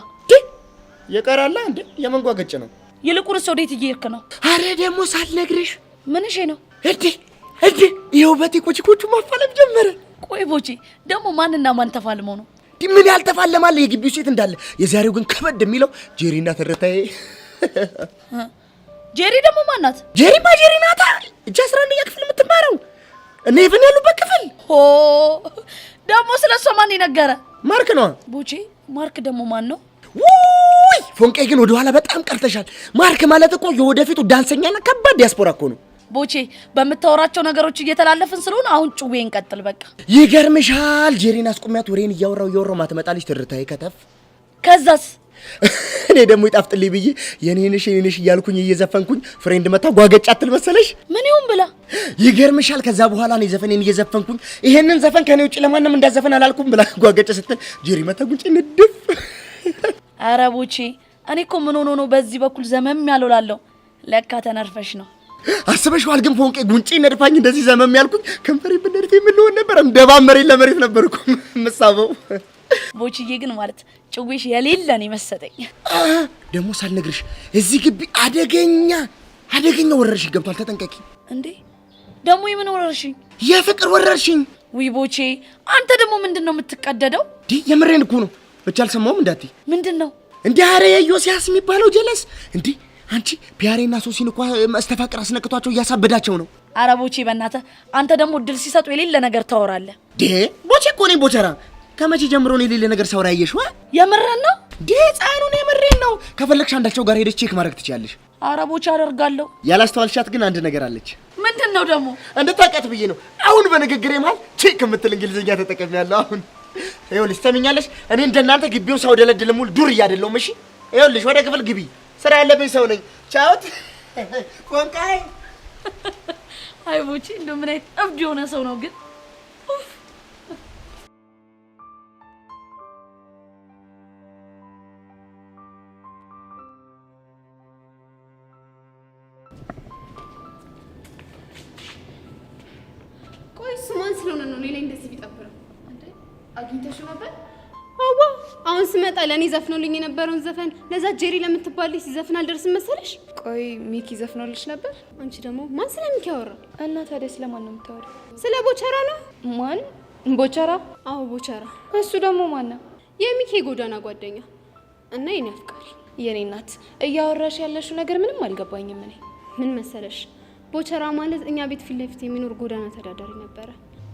የቀራላ እንዴ የመንጓገጭ ነው። ይልቁንስ ወዴት እየሄድክ ነው? አረ ደግሞ ሳልነግርሽ ምን እሺ ነው እንዴ ይኸው በቲኮችኮቹ ማፋለም ጀመረ። ቆይ ቦቼ ደግሞ ማንና ማን ተፋልመው ነው? ምን ያልተፋለማለ? የግቢው ሴት እንዳለ። የዛሬው ግን ከበድ የሚለው ጄሪና ትርታዬ። ጄሪ ደግሞ ማናት? ጄሪ ናታ። እጅ 11ኛ ክፍል የምትማረው እኔ ኢቭን ያሉበት ክፍል። ሆ ደግሞ ስለሷ ማን ይነገረ? ማርክ ነው። ቦቼ ማርክ ደግሞ ማን ነው? ውይ ፎንቄ ግን ወደ ኋላ በጣም ቀርተሻል። ማርክ ማለት እኮ የወደፊቱ ዳንሰኛና ከባድ ዲያስፖራ እኮ ነው። ቦቼ በመታወራቸው ነገሮች እየተላለፍን ስለሆነ አሁን ጭዌ እንቀጥል በቃ። ይገርምሻል ጄሪን አስቆሚያት ወሬን እያወራው ማትመጣልሽ ትርታዬ ከተፍ። ከዛስ እኔ ደግሞ ይጣፍጥልኝ ብዬ የኔንሽ እያልኩኝ እየዘፈንኩኝ ፍሬንድ መታ ጓገጫ አትል መሰለሽ? ምን ይሁን ብላ። ይገርምሻል ከዛ በኋላ ነው ዘፈኔን እየዘፈንኩኝ ይሄንን ዘፈን ከኔ ውጭ ለማንም እንዳዘፈን አላልኩም ብላ ጓገጫ ስትል ጄሪ መታ ጉንጭ ንድፍ። ኧረ ቦቼ እኔ እኮ ምን ሆኖ ነው በዚህ በኩል ዘመም ያልውላለሁ። ለካ ተነርፈሽ ነው። አስበሽዋል ግን ፎንቄ ጉንጭ ነድፋኝ እንደዚህ ዘመም ያልኩኝ ከንፈሬ ብነድፍ ምን ልሆን ነበር? እንደባም መሬት ለመሬት ነበርኩ የምሳበው። ቦችዬ ግን ማለት ጭዌሽ የሌለን መሰጠኝ። ደግሞ ሳልነግርሽ እዚህ ግቢ አደገኛ ወረርሽኝ ገብቷል። ተጠንቀቂ። እንዴ ደግሞ የምን ወረርሽኝ? የፍቅር ወረርሽኝ። ውይ ቦቼ አንተ ደግሞ ምንድነው የምትቀደደው? የምሬን እኮ ነው። ብቻ አልሰማሁም እንዳት ምንድነው እንዴ? አረ ዮሲያስ የሚባለው ጀለስ እንዴ! አንቺ ፒያሬና ሶሲን እኮ መስተፋቅር አስነክቷቸው እያሳበዳቸው ነው። አረ ቦቼ በእናትህ አንተ ደግሞ ድል ሲሰጡ የሌለ ነገር ታወራለህ። ቦቼ እኮ ነኝ ቦቸራ። ከመቼ ጀምሮ ነው የሌለ ነገር ሳውራ ያየሽው? የምረን ነው ህፃኑን የምሬን ነው። ከፈለግሽ አንዳቸው ጋር ሄደሽ ቼክ ማድረግ ትችያለሽ። አረ ቦቼ አደርጋለሁ። ያላስተዋልሻት ግን አንድ ነገር አለች። ምንድነው ደግሞ? እንድታውቂያት ብዬ ነው። አሁን በንግግሬ መሀል ቼክ የምትል እንግሊዝኛ ተጠቅሜያለሁ። አሁን ይኸውልሽ ትሰሚኛለሽ፣ እኔ እንደናንተ ግቢውን ሰው ደለድል ሙሉ ዱር እያደለሁም። እሺ ይኸውልሽ ወደ ክፍል ግቢ፣ ስራ ያለብኝ ሰው ነኝ። ቻውት ቆንቃይ። አይ ቦቼ እንደው ምን አይነት እብድ የሆነ ሰው ነው ግን። ማን ስለሆነ ነው ሌላ እንደዚህ ቢጠብረው? እንዴ አግኝተሽው ነበር? አዋ አሁን ስመጣ ለኔ ዘፍኖልኝ የነበረውን ዘፈን ለዛ ጄሪ ለምትባልሽ ሲዘፍን አልደርስም መሰለሽ? ቆይ ሚኪ ዘፍኖልሽ ነበር? አንቺ ደግሞ ማን ስለ ሚኪ ያወራ? እና ታዲያ ስለማን ነው የምታወሪው? ስለ ቦቸራ ነው። ማን? ቦቸራ? አዎ ቦቸራ። እሱ ደግሞ ማን ነው? የሚኪ ጎዳና ጓደኛ እና የኔ አፍቃሪ። የኔ እናት እያወራሽ ያለሽው ነገር ምንም አልገባኝም። እኔ ምን መሰለሽ ቦቸራ ማለት እኛ ቤት ፊት ለፊት የሚኖር ጎዳና ተዳዳሪ ነበረ።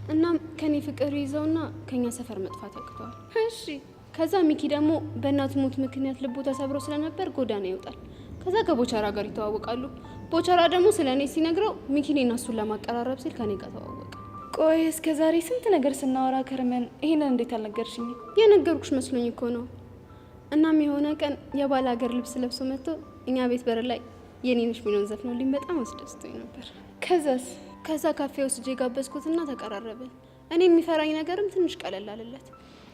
እናም ከኔ ፍቅር ይዘውና ከኛ ሰፈር መጥፋት አቅቷል። እሺ ከዛ ሚኪ ደግሞ በእናቱ ሞት ምክንያት ልቡ ተሰብሮ ስለነበር ጎዳና ይወጣል። ከዛ ከቦቸራ ጋር ይተዋወቃሉ። ቦቸራ ደግሞ ስለኔ ሲነግረው ሚኪኔ እና እሱን ለማቀራረብ ሲል ከኔ ጋር ተዋወቀ። ቆይ እስከ ዛሬ ስንት ነገር ስናወራ ከርመን ይሄንን እንዴት አልነገርሽኝ? የነገርኩሽ መስሎኝ እኮ ነው። እናም የሆነ ቀን የባለ ሀገር ልብስ ለብሶ መጥቶ እኛ ቤት በር ላይ የኔንሽ ሚሊዮን ዘፍኖልኝ በጣም አስደስቶኝ ነበር። ከዛ ካፌ ወስጄ ጋበዝኩትና ተቀራረብን። እኔ የሚፈራኝ ነገርም ትንሽ ቀለል አለለት።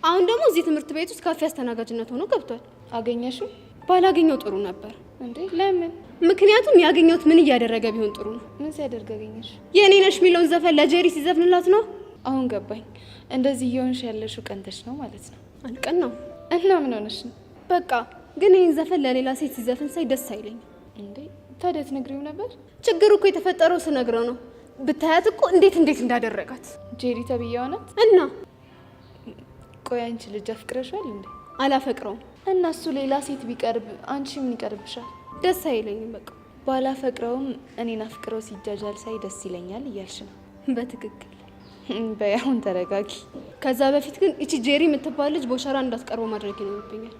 አሁን ደግሞ እዚህ ትምህርት ቤት ውስጥ ካፌ አስተናጋጅነት ሆኖ ገብቷል። አገኘሽው? ባላገኘው ጥሩ ነበር። እንዴ ለምን? ምክንያቱም ያገኘሁት ምን እያደረገ ቢሆን ጥሩ ነው። ምን ሲያደርግ አገኘሽ? የኔንሽ ሚሊዮን ዘፈን ለጄሪ ሲዘፍንላት ነው። አሁን ገባኝ። እንደዚህ እየሆንሽ ያለሽው ቀንተሽ ነው ማለት ነው። አልቀን ነው እና ምን ሆነሽ ነው? በቃ ግን ይህን ዘፈን ለሌላ ሴት ሲዘፍን ሳይ ደስ አይለኝም። እንዴ ታዲያ ትነግሪው ነበር? ችግሩ እኮ የተፈጠረው ስነግረው ነው። ብታያት እኮ እንዴት እንዳደረጋት ጄሪ ተብያው ናት። እና ቆይ አንቺ ልጅ አፍቅረሻል እንዴ? አላፈቅረውም። እና እሱ ሌላ ሴት ቢቀርብ አንቺ ምን ይቀርብሻል? ደስ አይለኝም። በቃ ባላፈቅረውም እኔን አፍቅረው ሲጃጃል ሳይ ደስ ይለኛል እያልሽ ነው? በትክክል። በያሁን ተረጋጊ። ከዛ በፊት ግን እቺ ጄሪ የምትባል ልጅ ቦቸራ እንዳትቀርበው ማድረግ ይኖርብኛል።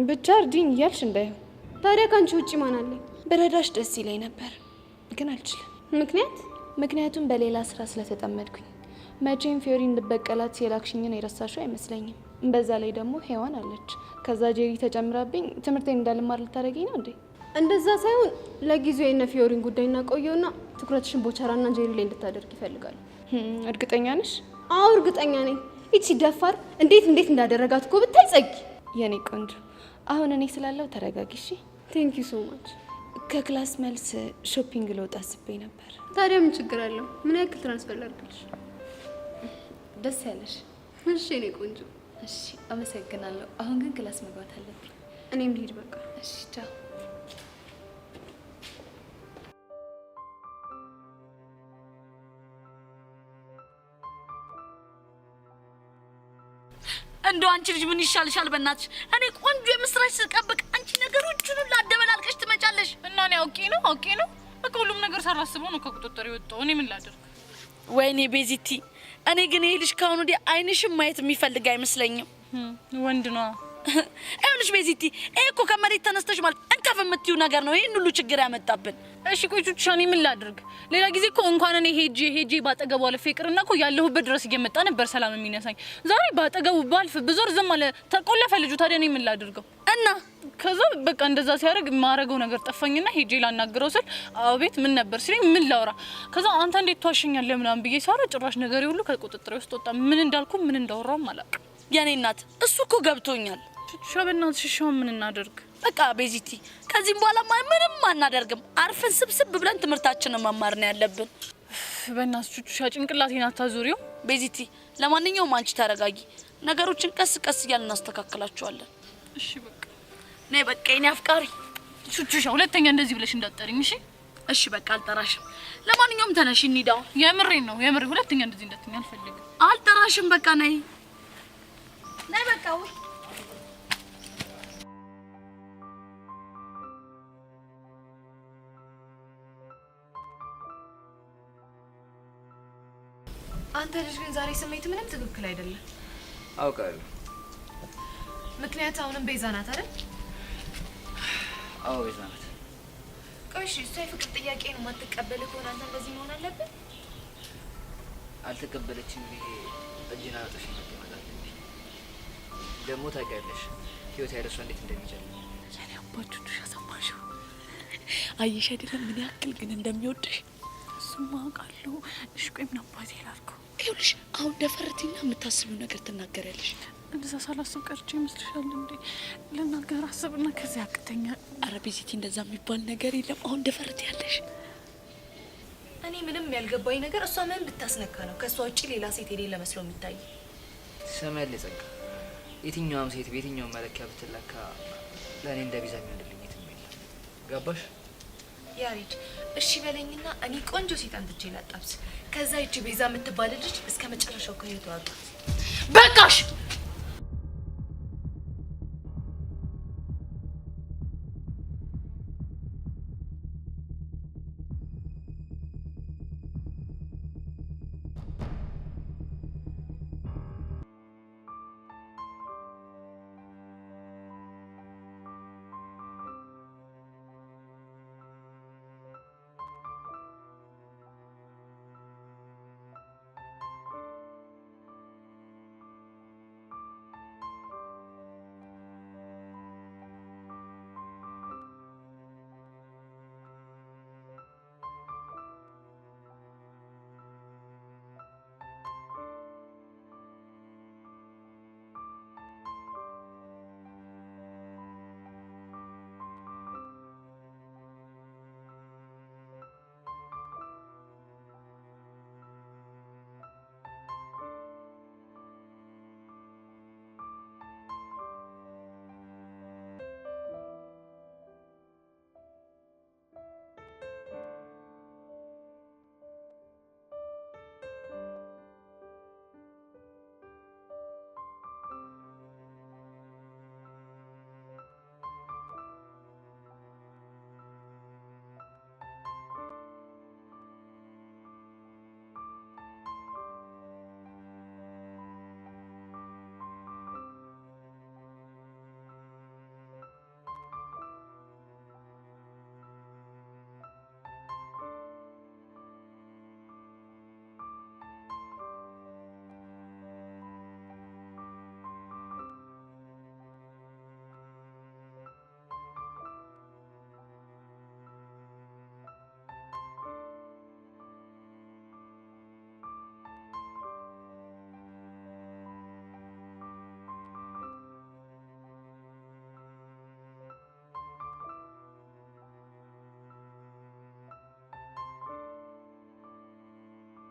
ብቻ እርዲኝ እያልሽ እንዳይሆን። ታዲያ ካንቺ ውጪ ማን አለ? በረዳሽ ደስ ይለኝ ነበር ግን አልችልም። ምክንያት? ምክንያቱም በሌላ ስራ ስለተጠመድኩኝ። መቼም ፊዮሪን ልበቀላት የላክሽኝን የረሳሽው አይመስለኝም። በዛ ላይ ደግሞ ሄዋን አለች። ከዛ ጄሪ ተጨምራብኝ ትምህርቴን እንዳልማር ልታደርገኝ ነው እንዴ? እንደዛ ሳይሆን ለጊዜው የነ ፊዮሪን ጉዳይ እናቆየውና ትኩረትሽን ቦቻራና ጄሪ ላይ እንድታደርግ ይፈልጋሉ። እርግጠኛ ነሽ? አዎ እርግጠኛ ነኝ። እቺ ደፋር እንዴት እንዳደረጋት እኮ ብታይ ጸጊ። የኔ ቆንጆ አሁን እኔ ስላለው ተረጋጊ እሺ? ቴንክ ዩ ሶ ማች። ከክላስ መልስ ሾፒንግ ልወጣ አስቤ ነበር። ታዲያ ምን ችግር አለው? ምን ያክል ትራንስፈር ላድርግልሽ? ደስ ያለሽ። እሺ የኔ ቆንጆ። እሺ አመሰግናለሁ። አሁን ግን ክላስ መግባት አለብኝ። እኔም ልሂድ በቃ። እሺ ቻው። እንደው አንቺ ልጅ ምን ይሻልሻል? በእናትሽ እኔ ቆንጆ የምስራች ስቀበቅ አንቺ ነገሮቹን ሁሉ አደበላልቀሽ ትመጫለሽ። እና እኔ አውቄ ነው በቃ ሁሉም ነገር ሳላስበው ነው ከቁጥጥር የወጣው። እኔ ምን ላድርግ? ወይኔ ቤዚቲ፣ እኔ ግን ይሄ ልጅ ካሁን ወዲህ አይንሽም ማየት የሚፈልግ አይመስለኝም። ወንድ ነው። አይልሽ ቤዚቲ፣ ይሄ እኮ ከመሬት ተነስተሽ ማለት እንከፍ የምትዩ ነገር ነው ይሄን ሁሉ ችግር ያመጣብን። እሺ ቆይ ቹቻ፣ እኔ ምን ላድርግ? ሌላ ጊዜ እኮ እንኳን እኔ ሄጄ ባጠገቡ አልፌ ይቅርና እኮ ያለሁበት ድረስ እየመጣ ነበር ሰላም የሚነሳኝ። ዛሬ ባጠገቡ ባልፍ ብዙር ዝም አለ፣ ተቆለፈ ልጁ። ታዲያ እኔ ምን ላድርገው? እና ከዛ በቃ እንደዛ ሲያደርግ ማረገው ነገር ጠፋኝና ሄጄ ላናግረው ስል አቤት ምን ነበር ሲለኝ ምን ላውራ። ከዛ አንተ እንዴት ተዋሸኛለህ ምናምን ብዬ ሳራ ጭራሽ ነገሬ ሁሉ ከቁጥጥሬ ውስጥ ወጣ። ምን እንዳልኩ ምን እንዳወራው አላውቅም። የኔ እናት እሱ እኮ ገብቶኛል። ሻበናት ሽሻው ምን እናደርግ? በቃ ቤዚቲ ከዚህም በኋላ ምንም አናደርግም። አርፈን ስብስብ ብለን ትምህርታችንን መማር ነው ያለብን። በእናትሽ ቹቹሻ ጭንቅላቴን አታዙሪው። ቤዚቲ ለማንኛውም አንቺ ተረጋጊ። ነገሮችን ቀስ ቀስ እያልን እናስተካክላቸዋለን። እሺ በቃ ነይ በቃ የኔ አፍቃሪ ቹቹሻ፣ ሁለተኛ እንደዚህ ብለሽ እንዳትጠሪኝ እሺ? እሺ በቃ አልጠራሽም። ለማንኛውም ተነሽ እንሂድ። የምሬን ነው የምሬ። ሁለተኛ እንደዚህ እንዳትጠሪኝ አልፈልግም። አልጠራሽም። በቃ ነይ በቃ ወይ አንተ ልጅ ግን ዛሬ ስሜት ምንም ትክክል አይደለም። አውቃለሁ። ምክንያት አሁንም ቤዛ ናት አይደል? አዎ ቤዛ ናት። ቆይ እሺ፣ እሷ የፍቅር ጥያቄ ነው የማትቀበል ከሆነ አንተ እንደዚህ መሆን አለብን? አልተቀበለችም ብዬ እጅና አጥሽ መቀመጣለች። ደግሞ ታውቂያለሽ ህይወት ያለ እሷ እንዴት እንደሚጨልም። የኔ አባችሁ ዱሻ ሰማሽው? አየሽ አይደለም ምን ያክል ግን እንደሚወድሽ። እሱማ አውቃለሁ። እሺ ቆይ ምን አባቴ ላድርገው? ይኸውልሽ አሁን ደፈርቲና የምታስቢው ነገር ትናገሪያለሽ። እንደዛ ሳላስብ ቀርቼ ይመስልሻል እንዴ? ልናገር አስብና ከዚያ ያቅተኛል። ኧረ ቤዚቲ እንደዛ የሚባል ነገር የለም። አሁን ደፈርት ያለሽ። እኔ ምንም ያልገባኝ ነገር እሷ ምን ብታስነካ ነው ከእሷ ውጪ ሌላ ሴት የሌለ መስሎ የሚታይ? ሰማያለ ጸጋ፣ የትኛውም ሴት በየትኛውም መለኪያ ብትለካ ለእኔ እንደ ቤዛ የሚሆንልኝ የትም የለም። ገባሽ? ያሬድ እሺ በለኝና እኔ ቆንጆ ሴት አንትቼ ላጣብስ። ከዛ ይቺ ቤዛ የምትባል ልጅ እስከ መጨረሻው ከህይወቷ ወጣ። በቃሽ።